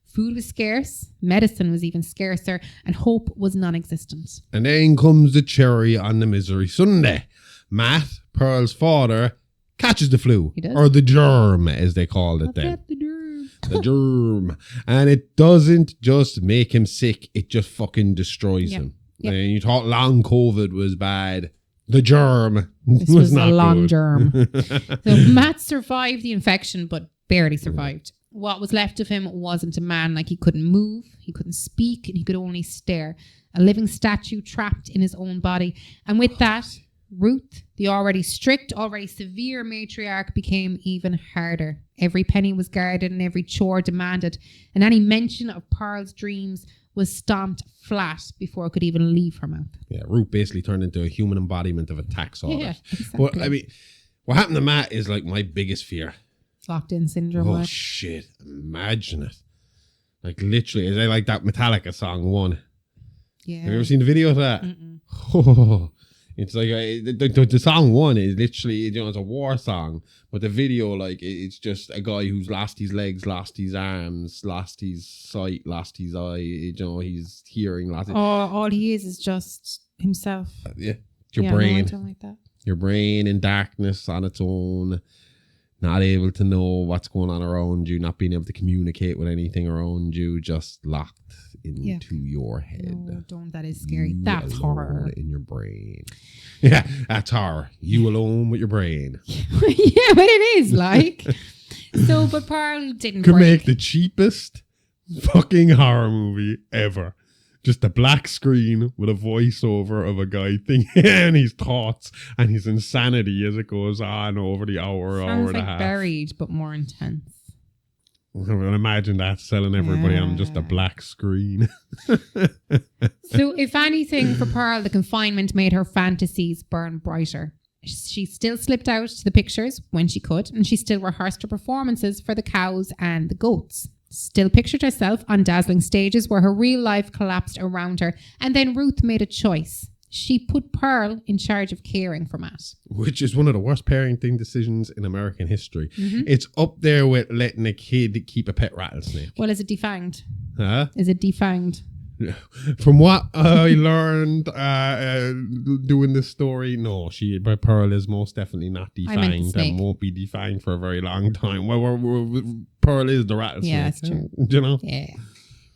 Speaker 5: Food was scarce, medicine was even scarcer, and hope was non-existent.
Speaker 4: And then comes the cherry on the misery sundae. Matt, Pearl's father, catches the flu.
Speaker 5: He does.
Speaker 4: Or the germ, as they called it then.
Speaker 5: The germ.
Speaker 4: The germ. And it doesn't just make him sick, it just fucking destroys him.
Speaker 5: Yep.
Speaker 4: And you thought long COVID was bad. The germ
Speaker 5: this was not a long good. Germ. So Matt survived the infection, but barely survived. What was left of him wasn't a man. Like, he couldn't move, he couldn't speak, and he could only stare. A living statue trapped in his own body. And with that, Ruth, the already strict, already severe matriarch, became even harder. Every penny was guarded and every chore demanded. And any mention of Pearl's dreams was stomped flat before it could even leave her mouth.
Speaker 4: Yeah, Ruth basically turned into a human embodiment of a tax order.
Speaker 5: Yeah, exactly.
Speaker 4: But I mean, what happened to Matt is like my biggest fear.
Speaker 5: locked in syndrome.
Speaker 4: Oh
Speaker 5: like.
Speaker 4: shit! Imagine it. Like literally, is it like that Metallica song One?
Speaker 5: Yeah.
Speaker 4: Have you ever seen the video of that?
Speaker 5: Mm-mm.
Speaker 4: Oh, it's like the song One is literally, you know, it's a war song, but the video, like, it's just a guy who's lost his legs, lost his arms, lost his sight, lost his eye. You know, he's hearing, lost.
Speaker 5: All he is just himself.
Speaker 4: Yeah, your
Speaker 5: No, I
Speaker 4: brain,
Speaker 5: don't like that.
Speaker 4: your brain in darkness on its own, not able to know what's going on around you, not being able to communicate with anything around you, just locked into your head.
Speaker 5: No, don't. That is scary.
Speaker 4: You
Speaker 5: That's
Speaker 4: alone
Speaker 5: horror.
Speaker 4: in your brain. Yeah, that's horror. You alone with your brain.
Speaker 5: Yeah, but it is like. So, but Pearl didn't
Speaker 4: Could
Speaker 5: break.
Speaker 4: make the cheapest fucking horror movie ever. Just a black screen with a voiceover of a guy thinking and his thoughts and his insanity as it goes on over the hour
Speaker 5: Sounds
Speaker 4: and a
Speaker 5: like
Speaker 4: half.
Speaker 5: Buried, but more intense.
Speaker 4: Well, imagine that selling everybody on just a black screen.
Speaker 5: So, if anything, for Pearl, the confinement made her fantasies burn brighter. She still slipped out to the pictures when she could, and she still rehearsed her performances for the cows and the goats. Still pictured herself on dazzling stages where her real life collapsed around her. And then Ruth made a choice. She put Pearl in charge of caring for Matt.
Speaker 4: Which is one of the worst parenting decisions in American history.
Speaker 5: Mm-hmm.
Speaker 4: It's up there with letting a kid keep a pet rattlesnake.
Speaker 5: Well, is it defanged?
Speaker 4: Huh?
Speaker 5: Is it defanged?
Speaker 4: From what I learned doing this story, no, Pearl is most definitely not
Speaker 5: I meant the
Speaker 4: defanged
Speaker 5: snake.
Speaker 4: and won't be defanged for a very long time. Pearl is the rattlesnake.
Speaker 5: Yeah, that's true.
Speaker 4: Do you know?
Speaker 5: Yeah.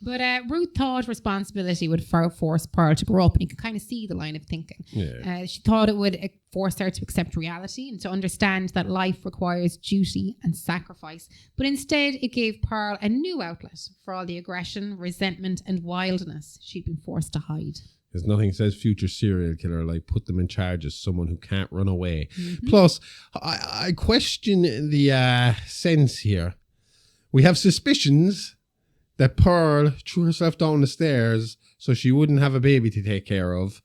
Speaker 5: But Ruth thought responsibility would force Pearl to grow up, and you could kind of see the line of thinking.
Speaker 4: Yeah.
Speaker 5: She thought it would force her to accept reality and to understand that life requires duty and sacrifice. But instead, it gave Pearl a new outlet for all the aggression, resentment, and wildness she'd been forced to hide.
Speaker 4: There's nothing says future serial killer like put them in charge as someone who can't run away.
Speaker 5: Mm-hmm.
Speaker 4: Plus, I question the sense here. We have suspicions that Pearl threw herself down the stairs so she wouldn't have a baby to take care of.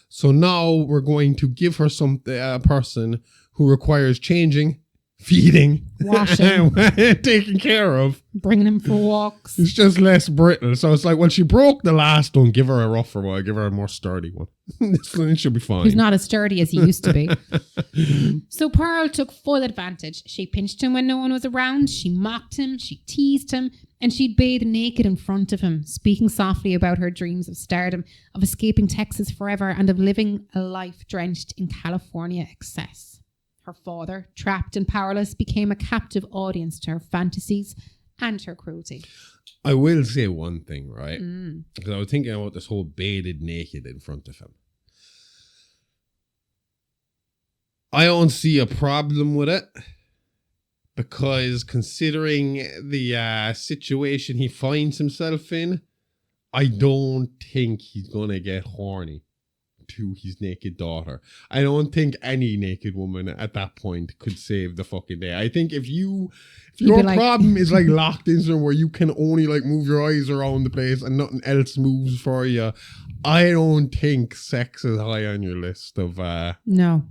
Speaker 4: So now we're going to give her a person who requires changing, feeding,
Speaker 5: Washing.
Speaker 4: taking care of.
Speaker 5: Bringing him for walks.
Speaker 4: It's just less brittle. So it's like, well, she broke the last one. Give her a rougher one. Give her a more sturdy one. This one should be fine.
Speaker 5: Who's not as sturdy as he used to be. So Pearl took full advantage. She pinched him when no one was around. She mocked him. She teased him. And she'd bathe naked in front of him, speaking softly about her dreams of stardom, of escaping Texas forever, and of living a life drenched in California excess. Her father, trapped and powerless, became a captive audience to her fantasies and her cruelty.
Speaker 4: I will say one thing, right?
Speaker 5: Mm.
Speaker 4: Because I was thinking about this whole bathed naked in front of him. I don't see a problem with it. Because considering the situation he finds himself in, I don't think he's going to get horny to his naked daughter. I don't think any naked woman at that point could save the fucking day. I think if your problem is like locked in somewhere where you can only like move your eyes around the place and nothing else moves for you, I don't think sex is high on your list of
Speaker 5: No.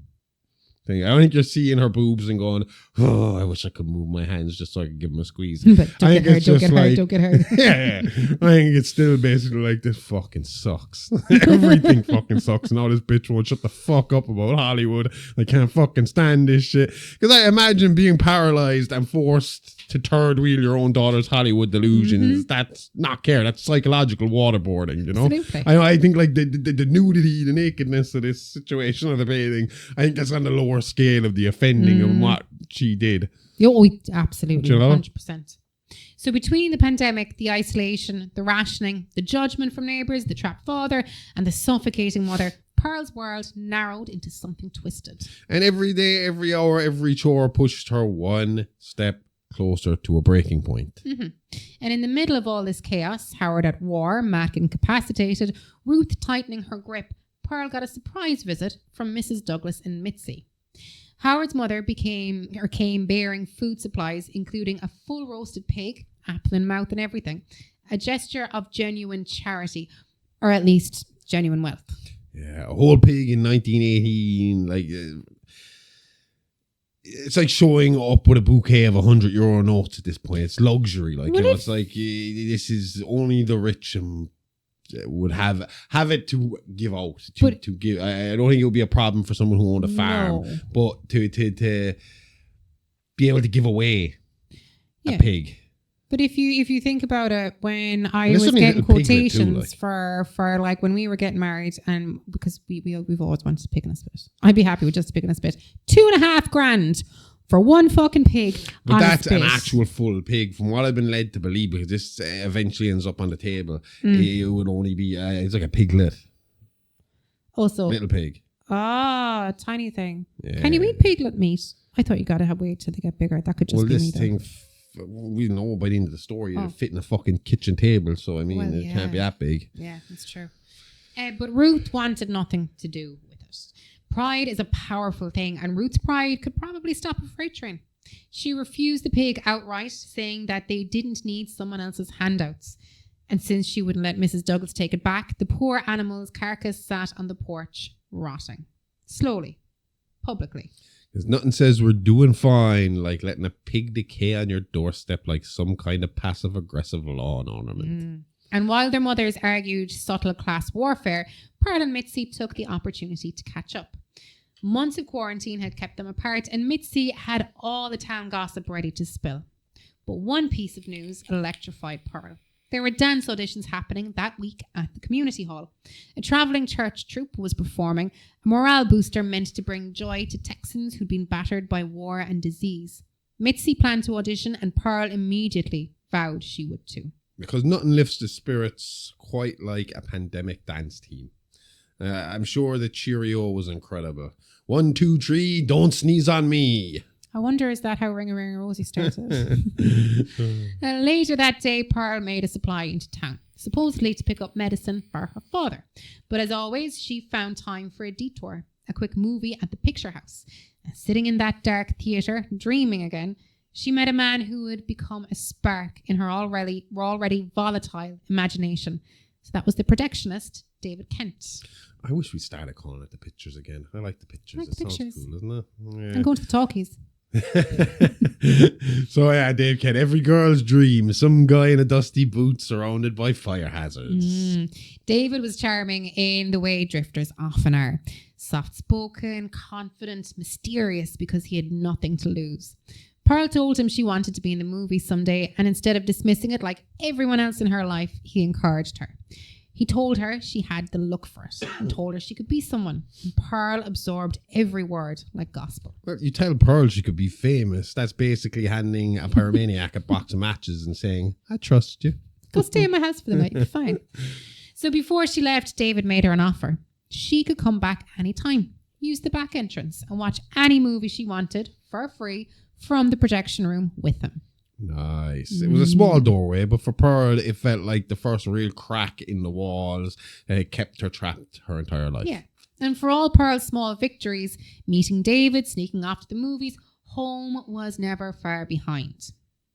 Speaker 4: thing. I don't think you're seeing her boobs and going, oh, I wish I could move my hands just so I could give him a squeeze.
Speaker 5: But don't
Speaker 4: I
Speaker 5: get
Speaker 4: think
Speaker 5: hurt,
Speaker 4: it's
Speaker 5: don't
Speaker 4: just
Speaker 5: get hurt,
Speaker 4: like-
Speaker 5: don't get hurt.
Speaker 4: Yeah, I think it's still basically like, this fucking sucks. Everything fucking sucks. And all this bitch won't shut the fuck up about Hollywood. I can't fucking stand this shit. Because I imagine being paralyzed and forced to third wheel your own daughter's Hollywood delusions. That's not care. That's psychological waterboarding, you know?
Speaker 5: Absolutely.
Speaker 4: I think like the nudity, the nakedness of this situation of the bathing, I think that's on the lower scale of the offending of what she did.
Speaker 5: Oh, absolutely,
Speaker 4: You know?
Speaker 5: 100%. So between the pandemic, the isolation, the rationing, the judgment from neighbours, the trapped father, and the suffocating mother, Pearl's world narrowed into something twisted.
Speaker 4: And every day, every hour, every chore pushed her one step closer to a breaking point.
Speaker 5: And in the middle of all this chaos, Howard at war, Matt incapacitated, Ruth tightening her grip, Pearl got a surprise visit from Mrs. Douglas in Mitzi. Howard's mother came bearing food supplies, including a full roasted pig, apple in mouth and everything. A gesture of genuine charity, or at least genuine wealth.
Speaker 4: Yeah, a whole pig in 1918, like... it's like showing up with a bouquet of €100 notes at this point. It's luxury, like it's like this is only the rich and would have it to give out to give. I don't think it would be a problem for someone who owned a farm, but to be able to give away a pig.
Speaker 5: But if you think about it, when I was getting quotations for like when we were getting married, and because we've always wanted a pig and a spit, I'd be happy with just a pig and a spit. $2,500 for one fucking pig.
Speaker 4: But that's an actual full pig, from what I've been led to believe, because this eventually ends up on the table. It would only be it's like a piglet. Also, little pig.
Speaker 5: Tiny thing. Yeah. Can you eat piglet meat? I thought you gotta have wait till they get bigger. That could just be
Speaker 4: this thing. We know by the end of the story it'll fit in a fucking kitchen table, so I mean it can't be that big.
Speaker 5: Yeah, that's true. But Ruth wanted nothing to do with it. Pride is a powerful thing, and Ruth's pride could probably stop a freight train. She refused the pig outright, saying that they didn't need someone else's handouts. And since she wouldn't let Mrs. Douglas take it back, the poor animal's carcass sat on the porch, rotting. Slowly. Publicly.
Speaker 4: Because nothing says we're doing fine like letting a pig decay on your doorstep like some kind of passive-aggressive lawn ornament.
Speaker 5: And while their mothers argued subtle class warfare, Pearl and Mitzi took the opportunity to catch up. Months of quarantine had kept them apart, and Mitzi had all the town gossip ready to spill. But one piece of news electrified Pearl. There were dance auditions happening that week at the community hall. A travelling church troupe was performing, a morale booster meant to bring joy to Texans who'd been battered by war and disease. Mitzi planned to audition, and Pearl immediately vowed she would too.
Speaker 4: Because nothing lifts the spirits quite like a pandemic dance team. I'm sure the cheerio was incredible. 1, 2, 3, don't sneeze on me.
Speaker 5: I wonder, is that how Ring a Ring a Rosie started? Later that day, Pearl made a supply into town, supposedly to pick up medicine for her father. But as always, she found time for a detour, a quick movie at the Picture House. Sitting in that dark theatre, dreaming again, she met a man who would become a spark in her already volatile imagination. So that was the projectionist, David Kent.
Speaker 4: I wish we started calling it the Pictures again. I like the Pictures. It sounds cool, isn't it? Yeah.
Speaker 5: And going to the talkies.
Speaker 4: So yeah, Dave Kent, every girl's dream, some guy in a dusty boot surrounded by fire hazards.
Speaker 5: David was charming in the way drifters often are. Soft-spoken, confident, mysterious, because he had nothing to lose. Pearl told him she wanted to be in the movie someday, and instead of dismissing it like everyone else in her life, he encouraged her. He told her she had the look for it and told her she could be someone. And Pearl absorbed every word like gospel.
Speaker 4: Well, you tell Pearl she could be famous. That's basically handing a pyromaniac a box of matches and saying, I trust you.
Speaker 5: Go stay in my house for the night. You'll be fine. So before she left, David made her an offer. She could come back anytime, use the back entrance, and watch any movie she wanted for free from the projection room with him.
Speaker 4: Nice. It was a small doorway, but for Pearl, it felt like the first real crack in the walls that kept her trapped her entire life.
Speaker 5: Yeah. And for all Pearl's small victories, meeting David, sneaking off to the movies, home was never far behind.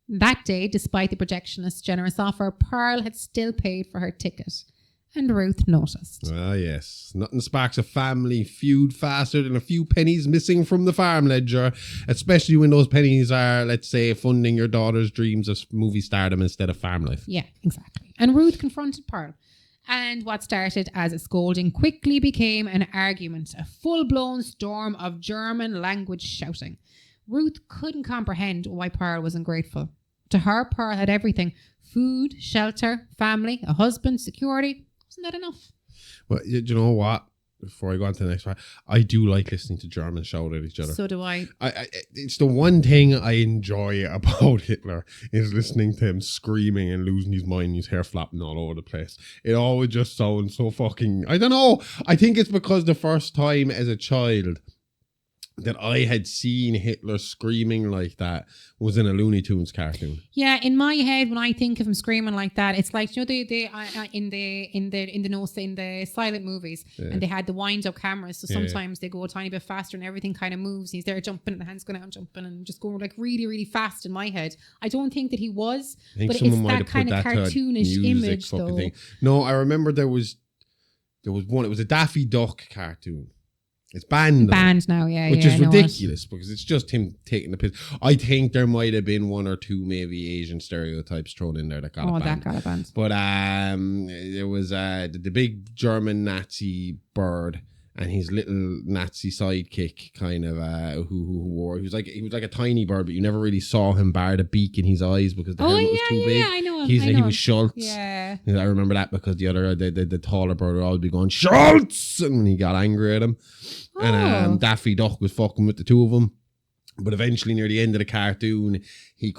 Speaker 5: That day, despite the projectionist's generous offer, Pearl had still paid for her ticket. And Ruth noticed.
Speaker 4: Ah, yes. Nothing sparks a family feud faster than a few pennies missing from the farm ledger, especially when those pennies are, let's say, funding your daughter's dreams of movie stardom instead of farm life.
Speaker 5: Yeah, exactly. And Ruth confronted Pearl. And what started as a scolding quickly became an argument, a full-blown storm of German language shouting. Ruth couldn't comprehend why Pearl was ungrateful. To her, Pearl had everything: food, shelter, family, a husband, security. Wasn't that enough?
Speaker 4: Well, you know what? Before I go on to the next part, I do like listening to Germans shout at each other.
Speaker 5: So do I.
Speaker 4: It's the one thing I enjoy about Hitler is listening to him screaming and losing his mind, his hair flapping all over the place. It always just sounds so fucking... I don't know. I think it's because the first time as a child that I had seen Hitler screaming like that was in a Looney Tunes cartoon.
Speaker 5: Yeah, in my head, when I think of him screaming like that, it's like, you know, in the silent movies, and they had the wind up cameras, so sometimes they go a tiny bit faster and everything kind of moves. He's there jumping, and the hands going out and jumping and just going like really, really fast in my head. I don't think that he was, but it's that kind of cartoonish image though.
Speaker 4: No, I remember there was one. It was a Daffy Duck cartoon. It's banned.
Speaker 5: Banned now,
Speaker 4: which
Speaker 5: yeah,
Speaker 4: is
Speaker 5: I know it.
Speaker 4: ridiculous because it's just him taking the piss. I think there might have been one or two maybe Asian stereotypes thrown in there that got it banned.
Speaker 5: That got it banned.
Speaker 4: But there was the big German Nazi bird and his little Nazi sidekick, kind of who wore. He was like a tiny bird, but you never really saw him bar the beak in his eyes because the helmet was too big.
Speaker 5: Yeah, I know him.
Speaker 4: He was Schultz.
Speaker 5: Yeah.
Speaker 4: I remember that because the taller bird would always be going Schultz, and when he got angry at him, and Daffy Duck was fucking with the two of them. But eventually, near the end of the cartoon, he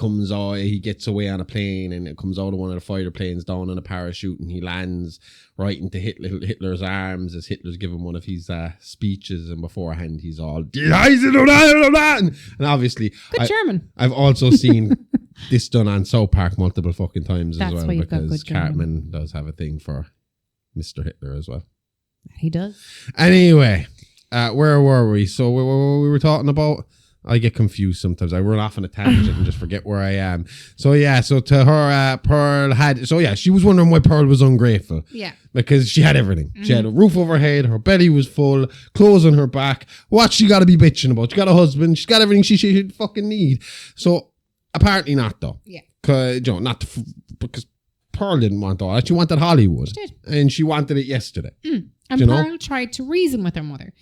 Speaker 4: gets away on a plane and it comes out of one of the fighter planes down on a parachute and he lands right into Hitler's arms as Hitler's giving one of his speeches, and beforehand he's all and obviously
Speaker 5: Good German.
Speaker 4: I've also seen this done on South Park multiple fucking times
Speaker 5: That's
Speaker 4: as well,
Speaker 5: why you've got
Speaker 4: because
Speaker 5: good German.
Speaker 4: Cartman does have a thing for Mr. Hitler as well.
Speaker 5: He does.
Speaker 4: Anyway, where were we? So we were talking about. I get confused sometimes. I run off on a tangent and just forget where I am. So yeah, so to her, Pearl had. So yeah, she was wondering why Pearl was ungrateful.
Speaker 5: Yeah.
Speaker 4: Because she had everything. She had a roof over her head, her belly was full, clothes on her back. What she got to be bitching about? She got a husband. She's got everything she should fucking need. So apparently not though.
Speaker 5: Yeah.
Speaker 4: Because because Pearl didn't want all that. She wanted Hollywood.
Speaker 5: She did.
Speaker 4: And she wanted it yesterday.
Speaker 5: And Pearl tried to reason with her mother.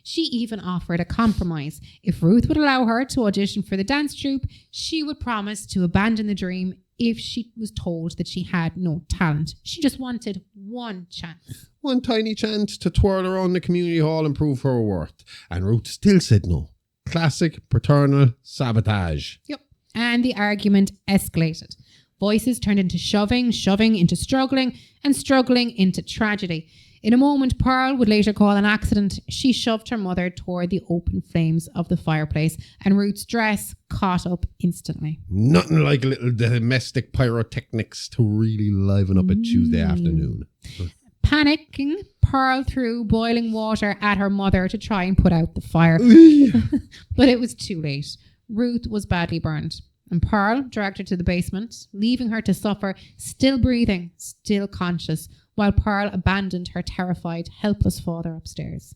Speaker 5: She even offered a compromise. If Ruth would allow her to audition for the dance troupe, she would promise to abandon the dream if she was told that she had no talent. She just wanted one chance.
Speaker 4: One tiny chance to twirl around the community hall and prove her worth. And Ruth still said no. Classic paternal sabotage.
Speaker 5: Yep. And the argument escalated. Voices turned into shoving into struggling, and struggling into tragedy. In a moment Pearl would later call an accident, she shoved her mother toward the open flames of the fireplace, and Ruth's dress caught up instantly.
Speaker 4: Nothing like a little domestic pyrotechnics to really liven up a Tuesday afternoon.
Speaker 5: Panicking, Pearl threw boiling water at her mother to try and put out the fire. But it was too late. Ruth was badly burned. And Pearl dragged her to the basement, leaving her to suffer, still breathing, still conscious, while Pearl abandoned her terrified, helpless father upstairs.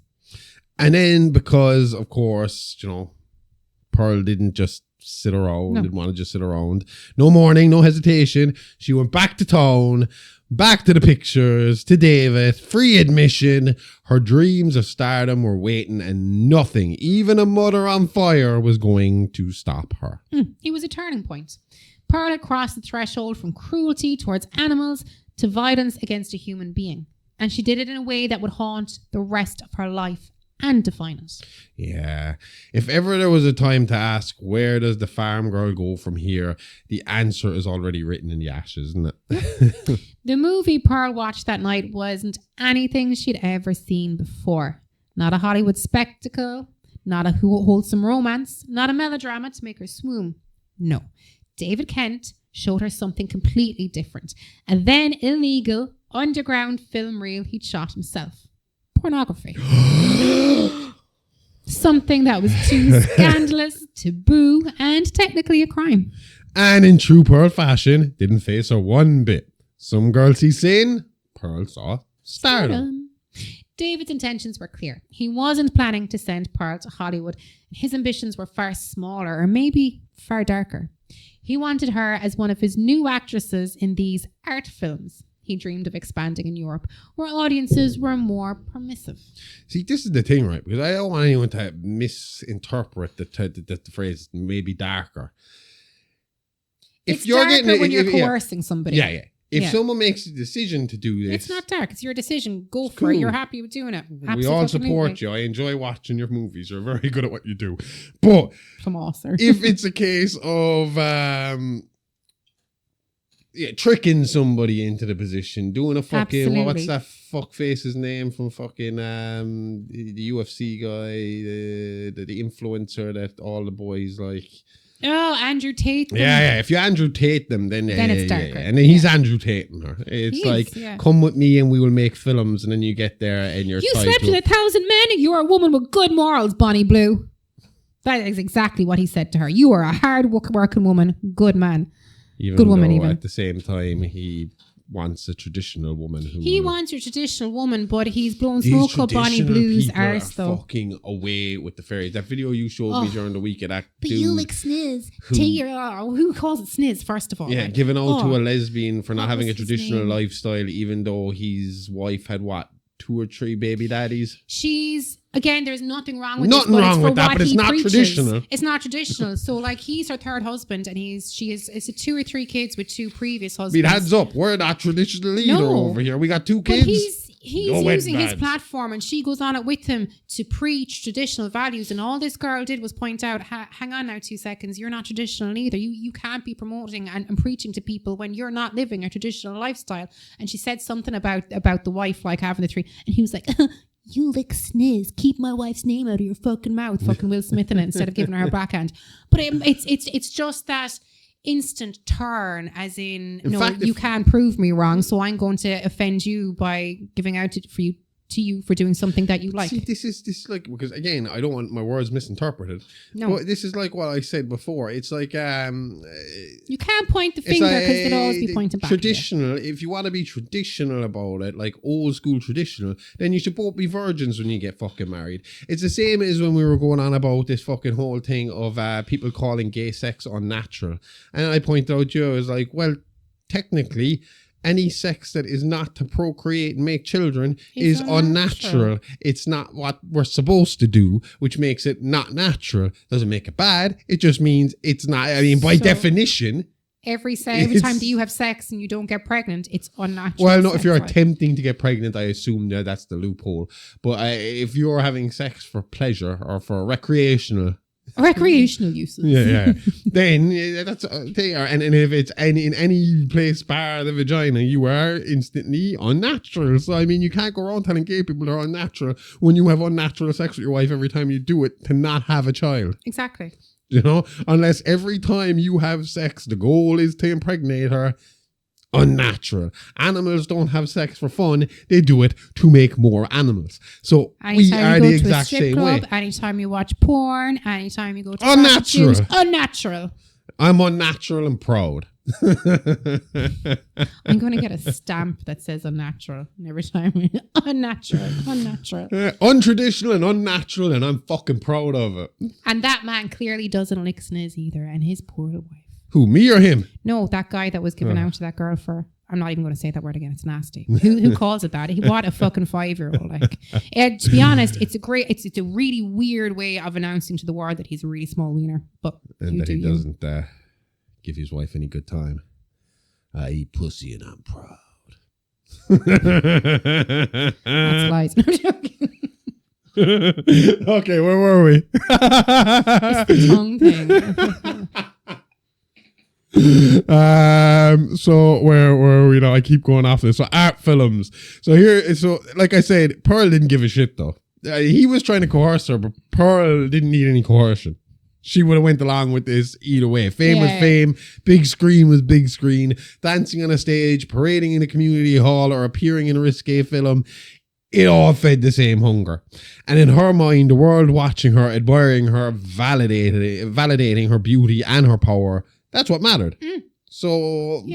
Speaker 4: And then, because, of course, Pearl didn't just sit around, didn't want to just sit around. No mourning, no hesitation. She went back to town, back to the pictures, to David, free admission. Her dreams of stardom were waiting, and nothing, even a mother on fire, was going to stop her.
Speaker 5: It was a turning point. Pearl had crossed the threshold from cruelty towards animals to violence against a human being. And she did it in a way that would haunt the rest of her life and define it.
Speaker 4: Yeah. If ever there was a time to ask, where does the farm girl go from here? The answer is already written in the ashes, isn't it?
Speaker 5: The movie Pearl watched that night wasn't anything she'd ever seen before. Not a Hollywood spectacle, not a wholesome romance, not a melodrama to make her swoon. No. David Kent showed her something completely different. A then illegal underground film reel he'd shot himself. Pornography. Something that was too scandalous, taboo, and technically a crime.
Speaker 4: And in true Pearl fashion, didn't face her one bit. Some girl see sin, Pearl saw stardom.
Speaker 5: David's intentions were clear. He wasn't planning to send Pearl to Hollywood. His ambitions were far smaller, or maybe far darker. He wanted her as one of his new actresses in these art films. He dreamed of expanding in Europe, where audiences were more permissive.
Speaker 4: See, this is the thing, right? Because I don't want anyone to misinterpret the phrase maybe darker.
Speaker 5: It's darker when you're coercing somebody.
Speaker 4: Yeah. If someone makes a decision to do this...
Speaker 5: It's not dark. It's your decision. Go for it. You're happy with doing it.
Speaker 4: We all support you. I enjoy watching your movies. You're very good at what you do. But if it's a case of tricking somebody into the position, doing a fucking... What's that fuckface's name from fucking the UFC guy, the influencer that all the boys like...
Speaker 5: Oh, Andrew Tate.
Speaker 4: Yeah. If you Andrew Tate them, then
Speaker 5: it's darker.
Speaker 4: Yeah. And then he's Andrew Tating her. It's come with me and we will make films, and then you get there and you're
Speaker 5: You slept with 1,000 men and you're a woman with good morals, Bonnie Blue. That is exactly what he said to her. You are a hard working woman, good man. Good woman, even.
Speaker 4: At the same time, he wants a traditional woman.
Speaker 5: He wants a traditional woman, but he's blowing smoke up Bonnie Blue's arse, though.
Speaker 4: Fucking away with the fairies. That video you showed me during the week of that
Speaker 5: but
Speaker 4: dude.
Speaker 5: You like sniz. Who calls it sniz, first of all?
Speaker 4: Yeah,
Speaker 5: like,
Speaker 4: giving out to a lesbian for not
Speaker 5: What
Speaker 4: having a
Speaker 5: was his
Speaker 4: traditional
Speaker 5: name?
Speaker 4: lifestyle, even though his wife had, 2 or 3 baby daddies?
Speaker 5: She's, again, there's nothing wrong with
Speaker 4: Nothing
Speaker 5: this, but
Speaker 4: wrong
Speaker 5: it's for
Speaker 4: with that,
Speaker 5: what
Speaker 4: but it's
Speaker 5: he
Speaker 4: not
Speaker 5: preaches.
Speaker 4: traditional.
Speaker 5: It's not traditional. So, like, he's her third husband, and it's a 2 or 3 kids with 2 previous husbands.
Speaker 4: I mean, heads up, we're not traditional either over here. We got 2 kids.
Speaker 5: But he's
Speaker 4: No
Speaker 5: using his
Speaker 4: dads.
Speaker 5: platform, and she goes on it with him to preach traditional values. And all this girl did was point out, hang on now 2 seconds, you're not traditional either. You can't be promoting and preaching to people when you're not living a traditional lifestyle. And she said something about the wife, like having the 3. And he was like, you lick sniz, keep my wife's name out of your fucking mouth, fucking Will Smith in it, instead of giving her a backhand. But it's just that instant turn, as in no,
Speaker 4: fact,
Speaker 5: you can't prove me wrong, so I'm going to offend you by giving out to you for doing something that you like.
Speaker 4: See, this is like, because again, I don't want my words misinterpreted.
Speaker 5: No.
Speaker 4: But this is like what I said before. It's like
Speaker 5: You can't point the finger because they'll always be pointing back.
Speaker 4: Traditional. If you want to be traditional about it, like old school traditional, then you should both be virgins when you get fucking married. It's the same as when we were going on about this fucking whole thing of people calling gay sex unnatural. And I pointed out, Joe, is like, well, technically, any sex that is not to procreate and make children is unnatural. It's not what we're supposed to do, which makes it not natural. Doesn't make it bad. It just means it's not. I mean, by definition,
Speaker 5: Every time that you have sex and you don't get pregnant, it's unnatural.
Speaker 4: well, no, if you're
Speaker 5: sex,
Speaker 4: attempting to get pregnant, I assume that's the loophole. But if you're having sex for pleasure or for recreational
Speaker 5: uses.
Speaker 4: Yeah. Then that's there. And if it's in any place bar the vagina, you are instantly unnatural. So I mean, you can't go around telling gay people they're unnatural when you have unnatural sex with your wife every time you do it to not have a child.
Speaker 5: Exactly.
Speaker 4: You know, unless every time you have sex, the goal is to impregnate her. Unnatural. Animals don't have sex for fun. They do it to make more animals. So we are the exact same way.
Speaker 5: Anytime you watch porn, anytime you go to
Speaker 4: Unnatural.
Speaker 5: Unnatural.
Speaker 4: I'm unnatural and proud.
Speaker 5: I'm going to get a stamp that says unnatural. And every time, unnatural.
Speaker 4: Untraditional and unnatural, and I'm fucking proud of it.
Speaker 5: And that man clearly doesn't lick sniz either, and his poor wife.
Speaker 4: Who, me or him?
Speaker 5: No, that guy that was given out to that girl for... I'm not even going to say that word again. It's nasty. Who calls it that? What a fucking 5-year-old. Like, to be honest, it's a really weird way of announcing to the world that he's a really small wiener. But
Speaker 4: and that he doesn't give his wife any good time. I eat pussy and I'm proud.
Speaker 5: That's lies. No, I'm joking.
Speaker 4: Okay, where were we?
Speaker 5: It's the tongue thing.
Speaker 4: So where were we now? I keep going off this. So art films. So like I said, Pearl didn't give a shit though. He was trying to coerce her, but Pearl didn't need any coercion. She would have went along with this either way. Fame was fame. Big screen was big screen. Dancing on a stage, parading in a community hall, or appearing in a risque film. It all fed the same hunger. And in her mind, the world watching her, admiring her, validating her beauty and her power, that's what mattered. So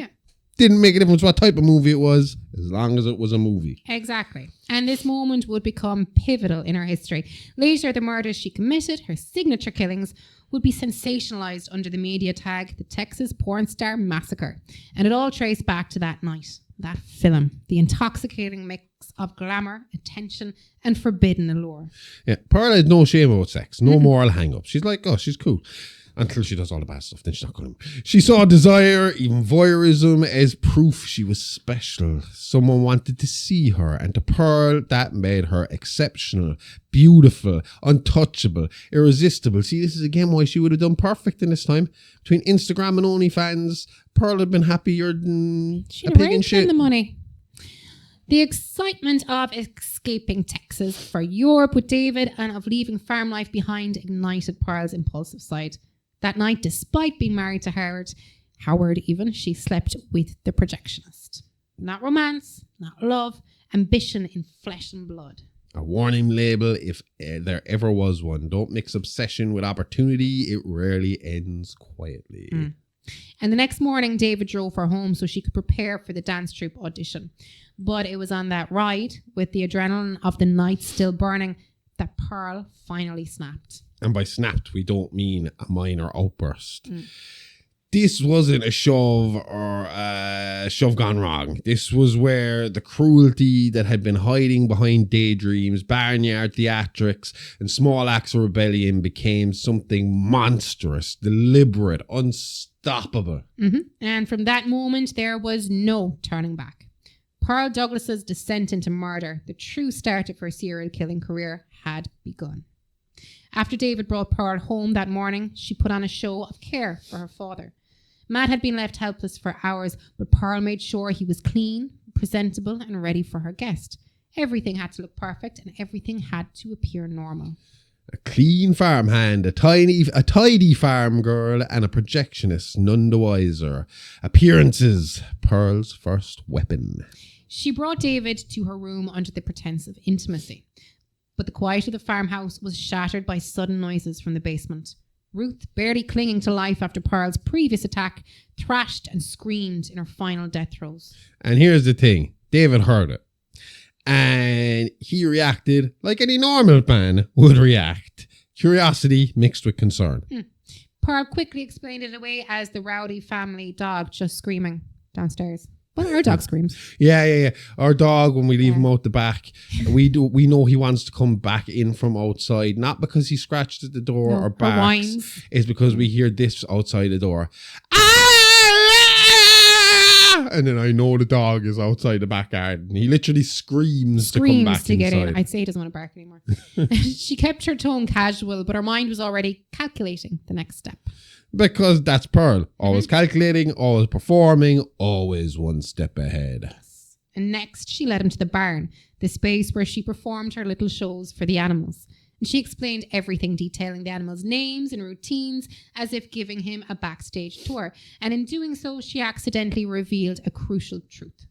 Speaker 4: didn't make a difference what type of movie it was, as long as it was a movie.
Speaker 5: Exactly. And this moment would become pivotal in her history. Later, the murders she committed, her signature killings, would be sensationalized under the media tag, the Texas Porn Star Massacre. And it all traced back to that night, that film, the intoxicating mix of glamour, attention, and forbidden allure.
Speaker 4: Yeah, Pearl had no shame about sex, no moral hang-up. She's like, oh, she's cool. Until she does all the bad stuff, then she's not going to. She saw desire, even voyeurism, as proof she was special. Someone wanted to see her, and to Pearl, that made her exceptional, beautiful, untouchable, irresistible. See, this is again why she would have done perfect in this time. Between Instagram and OnlyFans, Pearl had been happier than a pig in shit.
Speaker 5: The money. The excitement of escaping Texas for Europe with David and of leaving farm life behind ignited Pearl's impulsive side. That night, despite being married to Howard even, she slept with the projectionist. Not romance, not love, ambition in flesh and blood.
Speaker 4: A warning label if there ever was one. Don't mix obsession with opportunity. It rarely ends quietly.
Speaker 5: And the next morning, David drove her home so she could prepare for the dance troupe audition. But it was on that ride, with the adrenaline of the night still burning, that Pearl finally snapped.
Speaker 4: And by snapped, we don't mean a minor outburst. This wasn't a shove or a shove gone wrong. This was where the cruelty that had been hiding behind daydreams, barnyard theatrics, and small acts of rebellion became something monstrous, deliberate, unstoppable.
Speaker 5: And from that moment, there was no turning back. Pearl Douglas's descent into murder, the true start of her serial killing career, had begun. After David brought Pearl home that morning, she put on a show of care for her father. Matt had been left helpless for hours, but Pearl made sure he was clean, presentable, and ready for her guest. Everything had to look perfect, and everything had to appear normal.
Speaker 4: A clean farmhand, a tidy farm girl, and a projectionist, none the wiser. Appearances, Pearl's first weapon.
Speaker 5: She brought David to her room under the pretense of intimacy. But the quiet of the farmhouse was shattered by sudden noises from the basement. Ruth, barely clinging to life after Pearl's previous attack, thrashed and screamed in her final death throes.
Speaker 4: And here's the thing, David heard it. And he reacted like any normal man would react. Curiosity mixed with concern.
Speaker 5: Pearl quickly explained it away as the rowdy family dog just screaming downstairs. Well, our dog screams.
Speaker 4: Yeah. Our dog, when we leave him out the back, we know he wants to come back in from outside, not because he scratched at the door or barks.
Speaker 5: Whines.
Speaker 4: It's because we hear this outside the door. And then I know the dog is outside the back garden. He literally screams to come back
Speaker 5: to get
Speaker 4: inside.
Speaker 5: in. I'd say he doesn't want to bark anymore. She kept her tone casual, but her mind was already calculating the next step.
Speaker 4: Because that's Pearl. Always calculating, always performing, always one step ahead.
Speaker 5: And next, she led him to the barn, the space where she performed her little shows for the animals. And she explained everything, detailing the animals' names and routines, as if giving him a backstage tour. And in doing so, she accidentally revealed a crucial truth.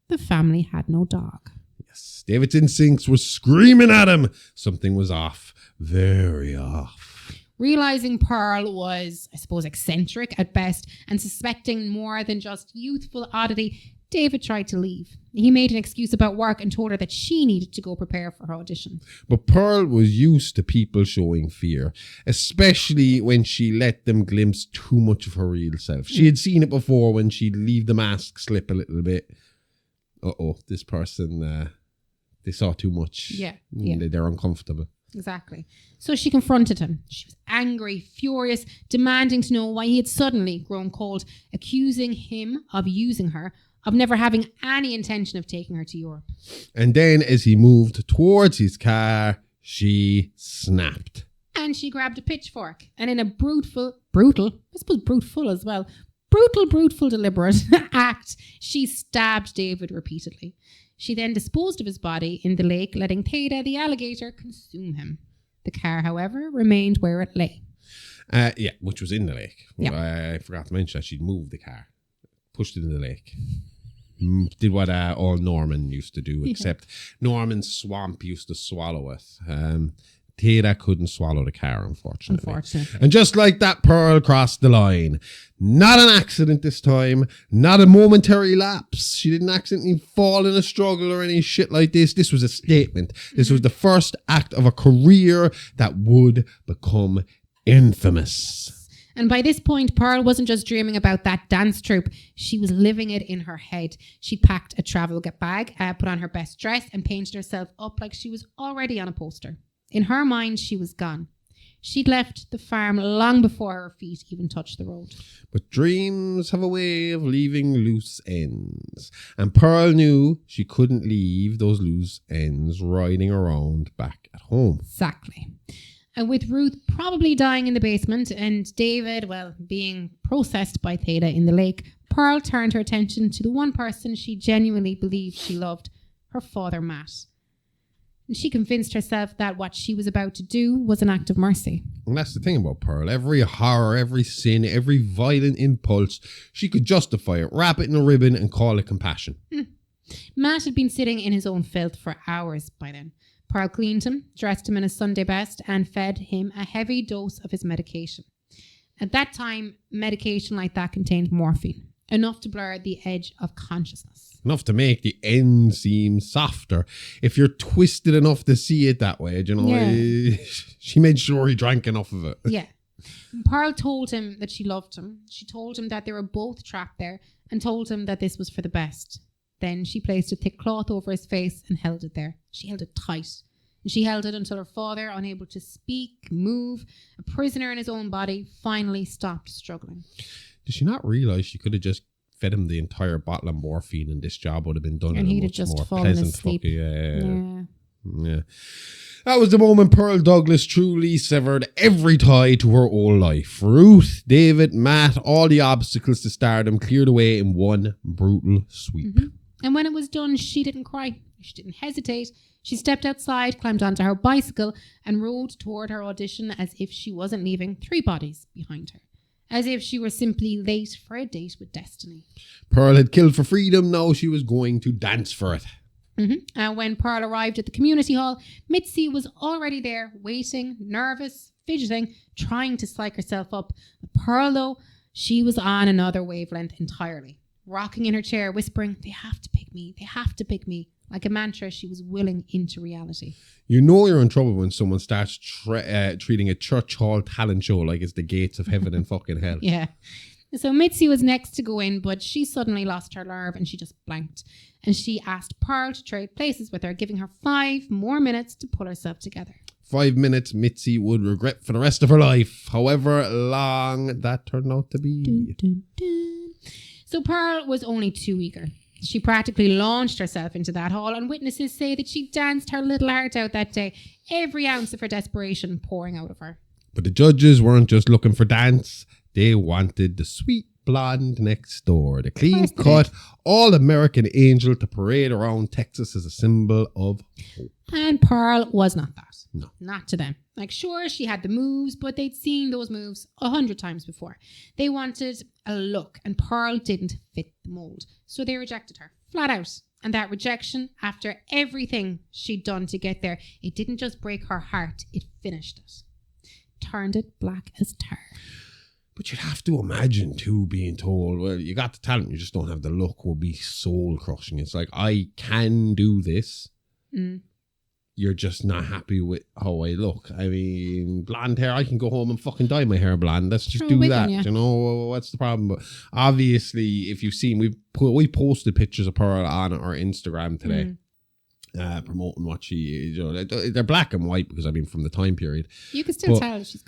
Speaker 5: The family had no dog.
Speaker 4: Yes, David's instincts were screaming at him. Something was off. Very off.
Speaker 5: Realising Pearl was, I suppose, eccentric at best, and suspecting more than just youthful oddity, David tried to leave. He made an excuse about work and told her that she needed to go prepare for her audition.
Speaker 4: But Pearl was used to people showing fear, especially when she let them glimpse too much of her real self. She had seen it before when she'd leave the mask slip a little bit. This person, they saw too much.
Speaker 5: Yeah.
Speaker 4: They're uncomfortable.
Speaker 5: Exactly. So she confronted him. She was angry, furious, demanding to know why he had suddenly grown cold, accusing him of using her, of never having any intention of taking her to Europe.
Speaker 4: And then as he moved towards his car, she snapped.
Speaker 5: And she grabbed a pitchfork and in a brutal, deliberate act, she stabbed David repeatedly. She then disposed of his body in the lake, letting Theda, the alligator, consume him. The car, however, remained where it lay.
Speaker 4: Which was in the lake. I forgot to mention that she'd moved the car, pushed it in the lake. Did what all Norman used to do, except Norman's swamp used to swallow it. Theda couldn't swallow the car, unfortunately. And just like that, Pearl crossed the line. Not an accident this time. Not a momentary lapse. She didn't accidentally fall in a struggle or any shit like this. This was a statement. This was the first act of a career that would become infamous.
Speaker 5: And by this point, Pearl wasn't just dreaming about that dance troupe. She was living it in her head. She packed a travel bag, put on her best dress, and painted herself up like she was already on a poster. In her mind, she was gone. She'd left the farm long before her feet even touched the road.
Speaker 4: But dreams have a way of leaving loose ends. And Pearl knew she couldn't leave those loose ends riding around back at home.
Speaker 5: Exactly. And with Ruth probably dying in the basement and David, being processed by Theda in the lake, Pearl turned her attention to the one person she genuinely believed she loved, her father, Matt. And she convinced herself that what she was about to do was an act of mercy.
Speaker 4: And that's the thing about Pearl. Every horror, every sin, every violent impulse, she could justify it, wrap it in a ribbon and call it compassion.
Speaker 5: Matt had been sitting in his own filth for hours by then. Pearl cleaned him, dressed him in his Sunday best, and fed him a heavy dose of his medication. At that time, medication like that contained morphine, enough to blur the edge of consciousness.
Speaker 4: Enough to make the end seem softer. If you're twisted enough to see it that way, you know, she made sure he drank enough of it.
Speaker 5: Yeah. Pearl told him that she loved him. She told him that they were both trapped there and told him that this was for the best. Then she placed a thick cloth over his face and held it there. She held it tight. And she held it until her father, unable to speak, move, a prisoner in his own body, finally stopped struggling.
Speaker 4: Did she not realise she could have just fed him the entire bottle of morphine and this job would have been done
Speaker 5: And
Speaker 4: in
Speaker 5: he'd
Speaker 4: a
Speaker 5: have
Speaker 4: much
Speaker 5: just
Speaker 4: more
Speaker 5: fallen
Speaker 4: pleasant
Speaker 5: asleep.
Speaker 4: Yeah. That was the moment Pearl Douglas truly severed every tie to her old life. Ruth, David, Matt, all the obstacles to stardom cleared away in one brutal sweep.
Speaker 5: Mm-hmm. And when it was done, she didn't cry. She didn't hesitate. She stepped outside, climbed onto her bicycle, and rode toward her audition as if she wasn't leaving 3 bodies behind her. As if she were simply late for a date with destiny.
Speaker 4: Pearl had killed for freedom. Now she was going to dance for it.
Speaker 5: Mm-hmm. And when Pearl arrived at the community hall, Mitzi was already there, waiting, nervous, fidgeting, trying to psych herself up. But Pearl, though, she was on another wavelength entirely. Rocking in her chair, whispering, "They have to pick me. They have to pick me." Like a mantra, she was willing into reality.
Speaker 4: You know you're in trouble when someone starts treating a church hall talent show like it's the gates of heaven and fucking hell.
Speaker 5: Yeah. So Mitzi was next to go in, but she suddenly lost her nerve and she just blanked. And she asked Pearl to trade places with her, giving her 5 more minutes to pull herself together.
Speaker 4: 5 minutes Mitzi would regret for the rest of her life, however long that turned out to be.
Speaker 5: Dun, dun, dun. So Pearl was only too eager. She practically launched herself into that hall, and witnesses say that she danced her little heart out that day, every ounce of her desperation pouring out of her.
Speaker 4: But the judges weren't just looking for dance. They wanted the sweet blonde next door, the clean-cut, all-American angel to parade around Texas as a symbol of hope.
Speaker 5: And Pearl was not that.
Speaker 4: No.
Speaker 5: Not to them. Like, sure, she had the moves, but they'd seen those moves 100 times before. They wanted a look, and Pearl didn't fit the mold. So they rejected her, flat out. And that rejection, after everything she'd done to get there, it didn't just break her heart, it finished it. Turned it black as tar.
Speaker 4: But you'd have to imagine, too, being told, well, you got the talent, you just don't have the look, will be soul-crushing. It's like, I can do this. You're just not happy with how I look. I mean, blonde hair, I can go home and fucking dye my hair blonde. Let's just do that. You know, what's the problem? But obviously, if you've seen, we posted pictures of Pearl on our Instagram today. Promoting what she, you know, they're black and white because, I mean, from the time period.
Speaker 5: You can still tell she's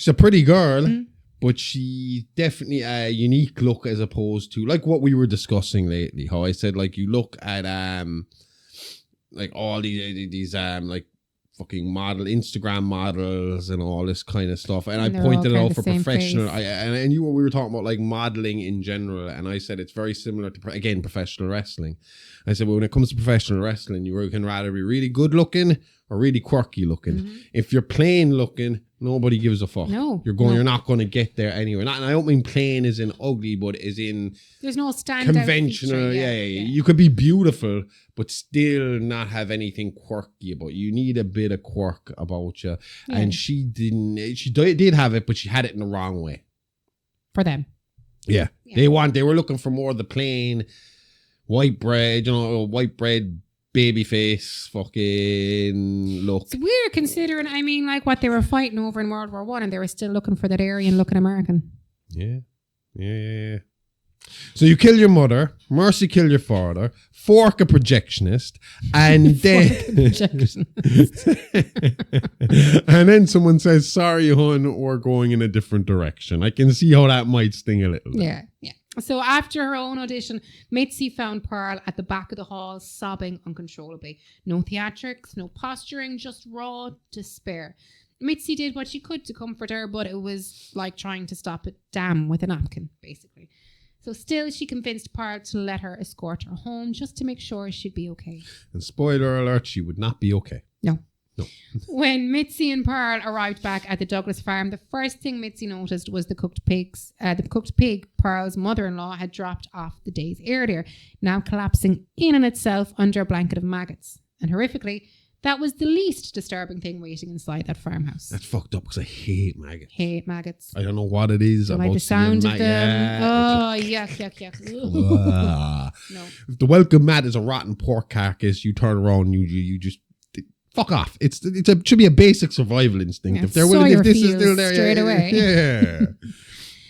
Speaker 4: a pretty girl. But she definitely a unique look as opposed to like what we were discussing lately. How I said, like, you look at like all these like fucking Instagram models and all this kind of stuff. And I pointed it out for professional. And we were talking about like modeling in general. And I said it's very similar to again professional wrestling. I said, well, when it comes to professional wrestling, you can rather be really good looking or really quirky looking. If you're plain looking, nobody gives a fuck. You're not going to get there anyway. And I don't mean plain as in ugly, but as in
Speaker 5: there's no standout
Speaker 4: conventional.
Speaker 5: Feature. Yeah.
Speaker 4: You could be beautiful, but still not have anything quirky about you. You need a bit of quirk about you. Yeah. And she didn't. She did have it, but she had it in the wrong way.
Speaker 5: For them.
Speaker 4: Yeah. They were looking for more of the plain white bread, baby face fucking look.
Speaker 5: It's weird considering, I mean, like what they were fighting over in World War I, and they were still looking for that Aryan looking American.
Speaker 4: Yeah. So you kill your mother, Mercy kill your father, Fork a projectionist, and then and then someone says, "Sorry, hon, we're going in a different direction." I can see how that might sting a little.
Speaker 5: Yeah. So after her own audition, Mitzi found Pearl at the back of the hall, sobbing uncontrollably. No theatrics, no posturing, just raw despair. Mitzi did what she could to comfort her, but it was like trying to stop a dam with a napkin, basically. So still, she convinced Pearl to let her escort her home just to make sure she'd be okay.
Speaker 4: And spoiler alert, she would not be okay.
Speaker 5: No. When Mitzi and Pearl arrived back at the Douglas farm, the first thing Mitzi noticed was the cooked pig Pearl's mother-in-law had dropped off the days earlier, now collapsing in on itself under a blanket of maggots. And horrifically, That was the least disturbing thing waiting inside that farmhouse.
Speaker 4: That's fucked up because I hate maggots.
Speaker 5: Hate maggots.
Speaker 4: I don't know what it is.
Speaker 5: I like the sound of them. Yuck. No.
Speaker 4: If the welcome mat is a rotten pork carcass, you turn around, you just fuck off. It should be a basic survival instinct.
Speaker 5: Yeah,
Speaker 4: if they're willing, if this is still there,
Speaker 5: straight away.
Speaker 4: Yeah.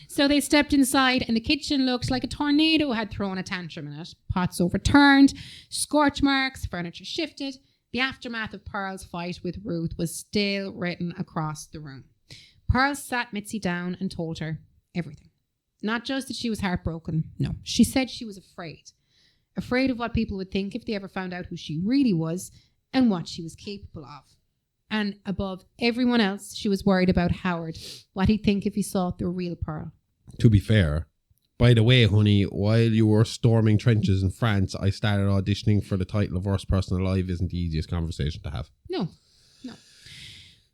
Speaker 5: So they stepped inside and the kitchen looked like a tornado had thrown a tantrum in it. Pots overturned, scorch marks, furniture shifted. The aftermath of Pearl's fight with Ruth was still written across the room. Pearl sat Mitzi down and told her everything. Not just that she was heartbroken. No, she said she was afraid. Afraid of what people would think if they ever found out who she really was and what she was capable of. And above everyone else, she was worried about Howard, what he'd think if he saw the real Pearl.
Speaker 4: To be fair, by the way, honey, while you were storming trenches in France, I started auditioning for the title of Worst Person Alive. Isn't the easiest conversation to have.
Speaker 5: No.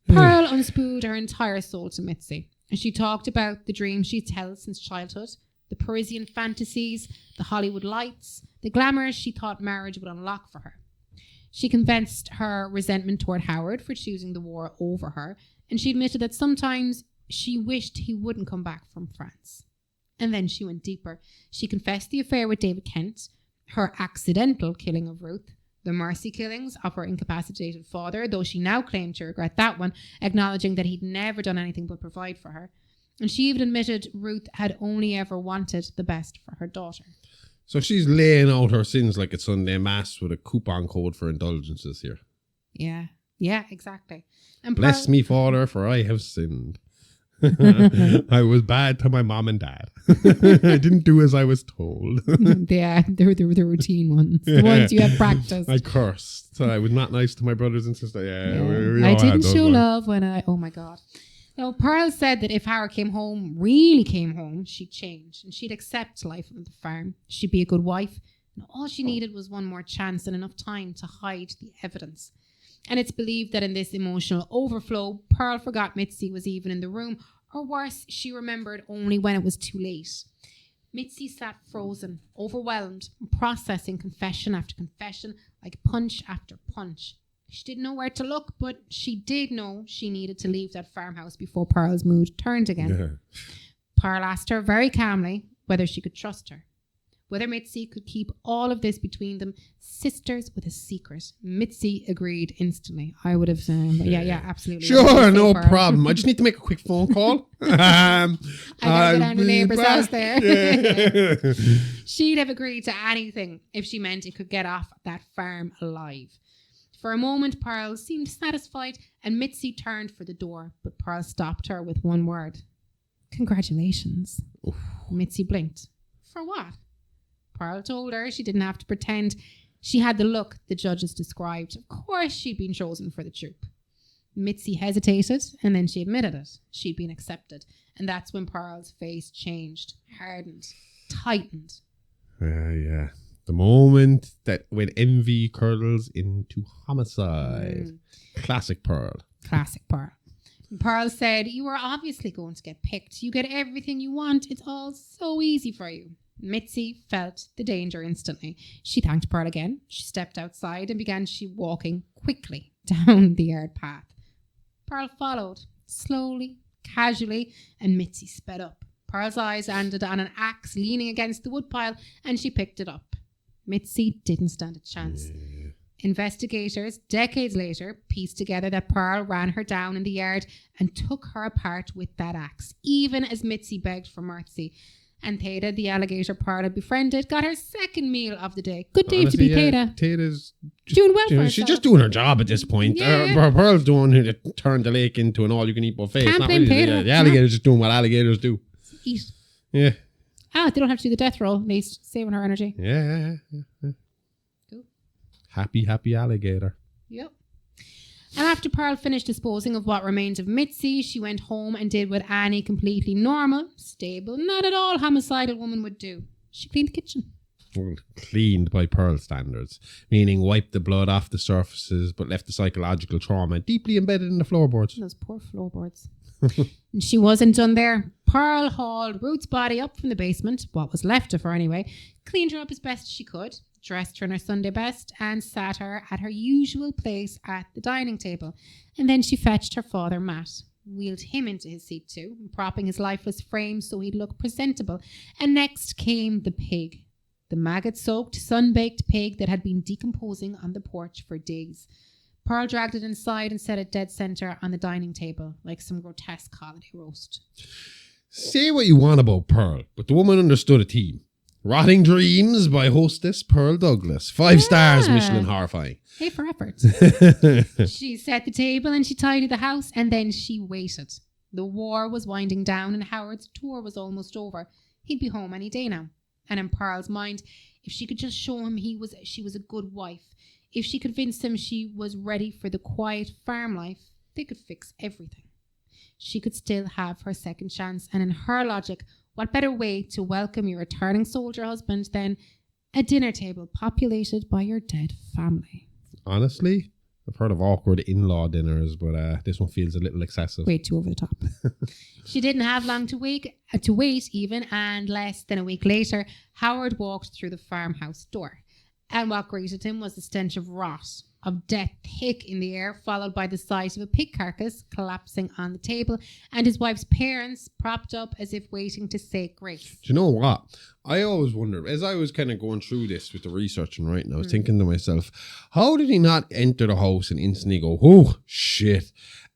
Speaker 5: Pearl unspooled her entire soul to Mitzi. And she talked about the dreams she'd held since childhood, the Parisian fantasies, the Hollywood lights, the glamour she thought marriage would unlock for her. She confessed her resentment toward Howard for choosing the war over her, and she admitted that sometimes she wished he wouldn't come back from France. And then she went deeper. She confessed the affair with David Kent, her accidental killing of Ruth, the mercy killings of her incapacitated father, though she now claimed to regret that one, acknowledging that he'd never done anything but provide for her. And she even admitted Ruth had only ever wanted the best for her daughter.
Speaker 4: So she's laying out her sins like it's Sunday Mass with a coupon code for indulgences here.
Speaker 5: Yeah, exactly. And
Speaker 4: Bless me, Father, for I have sinned. I was bad to my mom and dad. I didn't do as I was told.
Speaker 5: Yeah, they're the routine ones. The ones you have practiced.
Speaker 4: I cursed. I was not nice to my brothers and sisters.
Speaker 5: I didn't show love when oh my God. Now, Pearl said that if Howard really came home, she'd change and she'd accept life on the farm. She'd be a good wife. And all she needed was one more chance and enough time to hide the evidence. And it's believed that in this emotional overflow, Pearl forgot Mitzi was even in the room, or worse, she remembered only when it was too late. Mitzi sat frozen, overwhelmed, processing confession after confession, like punch after punch. She didn't know where to look, but she did know she needed to leave that farmhouse before Pearl's mood turned again. Yeah. Pearl asked her very calmly whether she could trust her. Whether Mitzi could keep all of this between them, sisters with a secret. Mitzi agreed instantly. I would have said, yeah, absolutely.
Speaker 4: Sure, no problem. I just need to make a quick phone call.
Speaker 5: I gotta go down to the neighbour's house there. Yeah. She'd have agreed to anything if she meant it could get off that farm alive. For a moment, Pearl seemed satisfied and Mitzi turned for the door, but Pearl stopped her with one word. Congratulations. Oof. Mitzi blinked. For what? Pearl told her she didn't have to pretend she had the look the judges described. Of course she'd been chosen for the troupe. Mitzi hesitated and then she admitted it. She'd been accepted. And that's when Pearl's face changed, hardened, tightened.
Speaker 4: Yeah. The moment that when envy curdles into homicide. Classic Pearl.
Speaker 5: Classic Pearl. Pearl said, you are obviously going to get picked. You get everything you want. It's all so easy for you. Mitzi felt the danger instantly. She thanked Pearl again. She stepped outside and began walking quickly down the yard path. Pearl followed, slowly, casually, and Mitzi sped up. Pearl's eyes landed on an axe leaning against the woodpile, and she picked it up. Mitzi didn't stand a chance. Investigators, decades later, pieced together that Pearl ran her down in the yard and took her apart with that axe, even as Mitzi begged for mercy. And Theda, the alligator Pearl had befriended, got her second meal of the day. Good day to be Theda.
Speaker 4: Theda's
Speaker 5: doing well for herself.
Speaker 4: She's just doing her job at this point. Pearl's the one who turned the lake into an all-you-can-eat buffet.
Speaker 5: Can't blame Theda.
Speaker 4: The alligator's just doing what alligators do.
Speaker 5: Eat.
Speaker 4: Yeah.
Speaker 5: They don't have to do the death roll, at least, saving her energy.
Speaker 4: Yeah.
Speaker 5: Cool.
Speaker 4: Happy alligator.
Speaker 5: Yep. And after Pearl finished disposing of what remained of Mitzi, she went home and did what any completely normal, stable, not at all homicidal woman would do. She cleaned the kitchen.
Speaker 4: Well, cleaned by Pearl standards, meaning wiped the blood off the surfaces but left the psychological trauma deeply embedded in the floorboards.
Speaker 5: Those poor floorboards. And she wasn't done there. Pearl hauled Ruth's body up from the basement, what was left of her anyway, cleaned her up as best she could, dressed her in her Sunday best, and sat her at her usual place at the dining table. And then she fetched her father, Matt, wheeled him into his seat too, propping his lifeless frame so he'd look presentable. And next came the pig, the maggot-soaked, sun-baked pig that had been decomposing on the porch for days. Pearl dragged it inside and set it dead centre on the dining table, like some grotesque holiday roast.
Speaker 4: Say what you want about Pearl, but the woman understood a theme. Rotting Dreams by hostess Pearl Douglas. 5 stars, Michelin horrifying.
Speaker 5: Hey, for effort. She set the table and she tidied the house, and then she waited. The war was winding down and Howard's tour was almost over. He'd be home any day now. And in Pearl's mind, if she could just show him she was a good wife, if she convinced him she was ready for the quiet farm life, they could fix everything. She could still have her second chance, and in her logic, what better way to welcome your returning soldier husband than a dinner table populated by your dead family?
Speaker 4: Honestly, I've heard of awkward in-law dinners, but this one feels a little excessive.
Speaker 5: Way too over the top. She didn't have long to wait even, and less than a week later, Howard walked through the farmhouse door. And what greeted him was the stench of rot, of death thick in the air, followed by the sight of a pig carcass collapsing on the table, and his wife's parents propped up as if waiting to say grace.
Speaker 4: Do you know what? I always wondered, as I was kind of going through this with the research and writing, I was thinking to myself, how did he not enter the house and instantly go, oh, shit?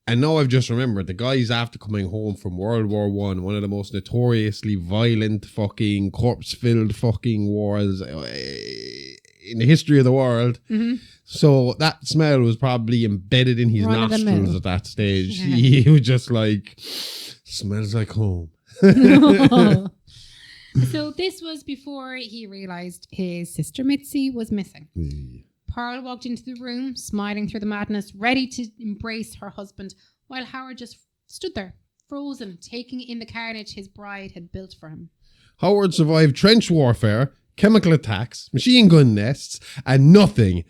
Speaker 4: And now I've just remembered, the guys after coming home from World War I, one of the most notoriously violent fucking corpse-filled fucking wars in the history of the world. Mm-hmm. So that smell was probably embedded in his nostrils at that stage. Yeah. He was just like, smells like home.
Speaker 5: So this was before he realised his sister Mitzi was missing. Pearl walked into the room, smiling through the madness, ready to embrace her husband, while Howard just stood there, frozen, taking in the carnage his bride had built for him.
Speaker 4: Howard survived trench warfare, chemical attacks, machine gun nests, and nothing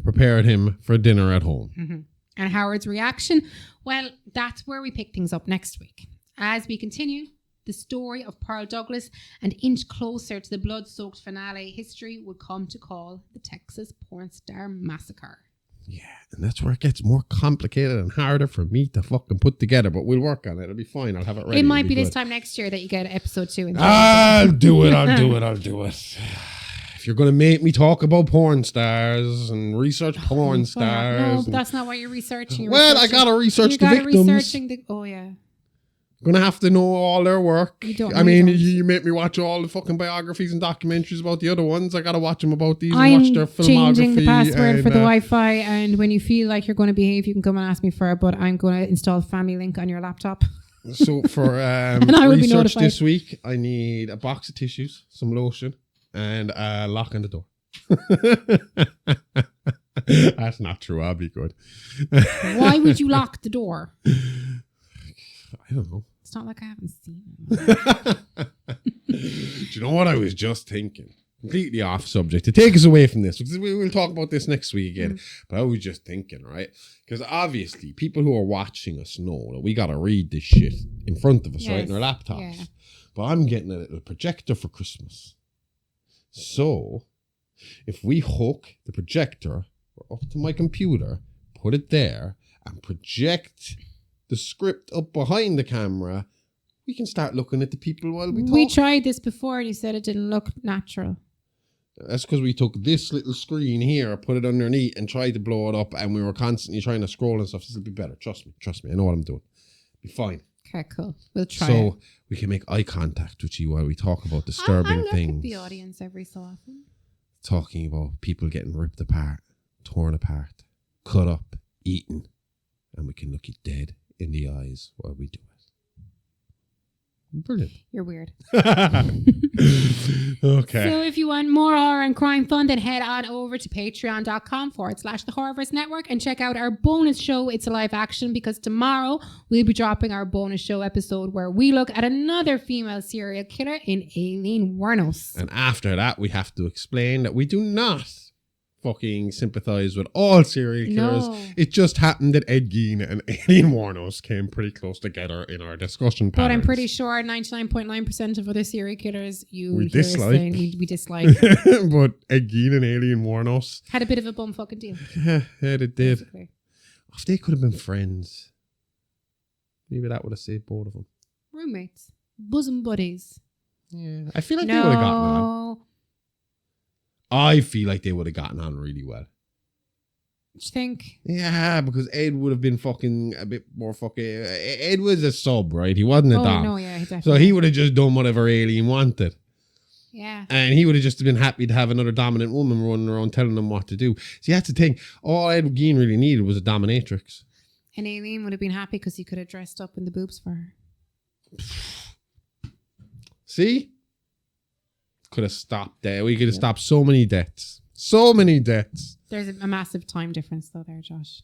Speaker 4: prepared him for dinner at home.
Speaker 5: Mm-hmm. And Howard's reaction? Well, that's where we pick things up next week. As we continue the story of Pearl Douglas and inch closer to the blood-soaked finale history would come to call the Texas Porn Star Massacre.
Speaker 4: Yeah, and that's where it gets more complicated and harder for me to fucking put together, but we'll work on it. It'll be fine. I'll have it ready.
Speaker 5: It might be this time next year that you get episode 2.
Speaker 4: I'll do it. If you're going to make me talk about porn stars and research porn stars.
Speaker 5: No, that's not what you're researching.
Speaker 4: I got to research the victims.
Speaker 5: Oh, yeah.
Speaker 4: I'm going to have to know all their work.
Speaker 5: You
Speaker 4: make me watch all the fucking biographies and documentaries about the other ones. I got to watch them about these
Speaker 5: and
Speaker 4: watch their filmography.
Speaker 5: I'm changing the password for the Wi-Fi, and when you feel like you're going to behave, you can come and ask me for it, but I'm going to install Family Link on your laptop.
Speaker 4: So for research this week, I need a box of tissues, some lotion, and a lock on the door. That's not true. I'll be good.
Speaker 5: Why would you lock the door?
Speaker 4: I don't know.
Speaker 5: It's not like I haven't seen it.
Speaker 4: Do you know what I was just thinking? Completely off subject. To take us away from this, because we will talk about this next week again. But I was just thinking, right? Because obviously, people who are watching us know that we got to read this shit in front of us, right? In our laptops. Yeah. But I'm getting a little projector for Christmas. So, if we hook the projector up to my computer, put it there, and project the script up behind the camera, we can start looking at the people while we talk.
Speaker 5: We tried this before and you said it didn't look natural.
Speaker 4: That's because we took this little screen here, put it underneath and tried to blow it up, and we were constantly trying to scroll and stuff. This will be better. Trust me. I know what I'm doing. Be fine.
Speaker 5: Okay, cool. We'll try
Speaker 4: So we can make eye contact with you while we talk about disturbing things.
Speaker 5: I look at the audience every so often.
Speaker 4: Talking about people getting ripped apart, torn apart, cut up, eaten, and we can look you dead in the eyes while we do it. Brilliant.
Speaker 5: You're weird.
Speaker 4: Okay.
Speaker 5: So if you want more horror and crime fun, then head on over to patreon.com/The Horrorverse Network and check out our bonus show, It's a Live Action, because tomorrow we'll be dropping our bonus show episode where we look at another female serial killer in Aileen Wuornos.
Speaker 4: And after that, we have to explain that we do not fucking sympathize with all serial killers.
Speaker 5: No.
Speaker 4: It just happened that Ed Gein and Aileen Wuornos came pretty close together in our discussion
Speaker 5: But I'm
Speaker 4: patterns.
Speaker 5: pretty sure 99.9% of other serial killers
Speaker 4: We
Speaker 5: hear
Speaker 4: dislike.
Speaker 5: saying we dislike
Speaker 4: But Ed Gein and Aileen Wuornos,
Speaker 5: had a bit of a bum fucking deal.
Speaker 4: yeah, they did.
Speaker 5: Basically.
Speaker 4: If they could have been friends, maybe that would have saved both of them.
Speaker 5: Roommates, bosom buddies.
Speaker 4: Yeah, I feel like they would have gotten on.
Speaker 5: No,
Speaker 4: I feel like they would have gotten on really well.
Speaker 5: do you think?
Speaker 4: Yeah, because Ed would have been fucking a bit more fucking. Ed was a sub, right? He wasn't a
Speaker 5: Oh
Speaker 4: dom.
Speaker 5: no, yeah, definitely.
Speaker 4: So he would have just done whatever Aileen wanted.
Speaker 5: Yeah.
Speaker 4: And he would have just been happy to have another dominant woman running around telling him what to do. See, that's the thing. All Ed Gein really needed was a dominatrix.
Speaker 5: And Aileen would have been happy because he could have dressed up in the boobs for her.
Speaker 4: See? Could have stopped there. We could have stopped so many deaths. So many deaths.
Speaker 5: There's a massive time difference though there, Josh.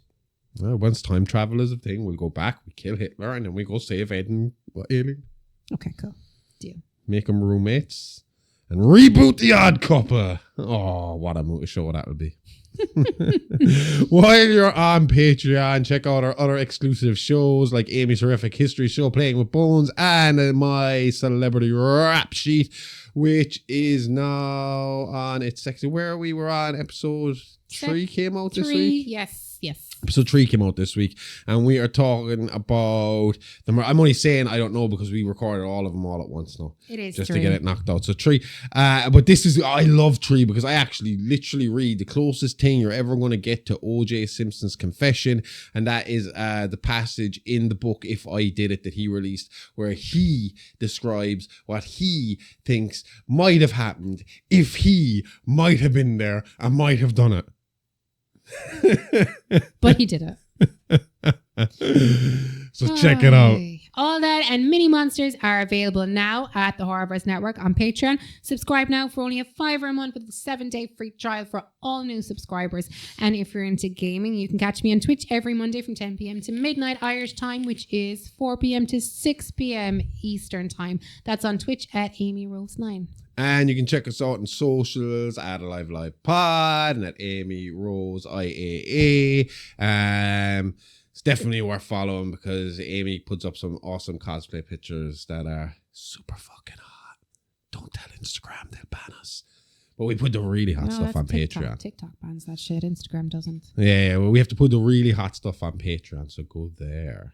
Speaker 4: Well, once time travel is a thing, we'll go back, we kill Hitler, and then we go save Ed and Aileen.
Speaker 5: Okay, cool. Deal.
Speaker 4: Make them roommates. And reboot The Odd Couple. Oh, what a show that would be. While you're on Patreon, check out our other exclusive shows like Aimee's Horrific History Show, Playing with Bones, and my Celebrity Rap Sheet, which is now on its sexy. Where we were on episode 3 came out this week.
Speaker 5: Yes.
Speaker 4: Episode 3 came out this week, and we are talking about I'm only saying I don't know because we recorded all of them all at once now.
Speaker 5: It is
Speaker 4: just
Speaker 5: 3.
Speaker 4: to get it knocked out. So 3. But this is, I love 3 because I actually literally read the closest thing you're ever going to get to O.J. Simpson's confession, and that is the passage in the book If I Did It that he released, where he describes what he thinks might have happened if he might have been there and might have done it.
Speaker 5: But he did it.
Speaker 4: So check it out.
Speaker 5: All that and mini monsters are available now at the Horrorverse Network on Patreon. Subscribe now for only $5 a month with a 7-day free trial for all new subscribers. And if you're into gaming, you can catch me on Twitch every Monday from 10 p.m. to midnight Irish time, which is 4 p.m. to 6 p.m. Eastern time. That's on Twitch at Aimee Rose 9.
Speaker 4: And you can check us out on socials at Alive Live Pod and at Aimee Rose IAA. It's definitely worth following because Aimee puts up some awesome cosplay pictures that are super fucking hot. Don't tell Instagram, they'll ban us. But we put the really hot stuff on Patreon.
Speaker 5: TikTok bans that shit. Instagram doesn't.
Speaker 4: Yeah, well, we have to put the really hot stuff on Patreon, so go there.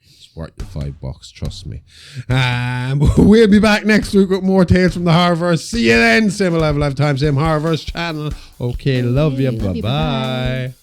Speaker 4: It's worth your $5, trust me. We'll be back next week with more tales from the Horrorverse. See you then. Same 11 time, same Horrorverse channel. Okay, love you. Bye-bye.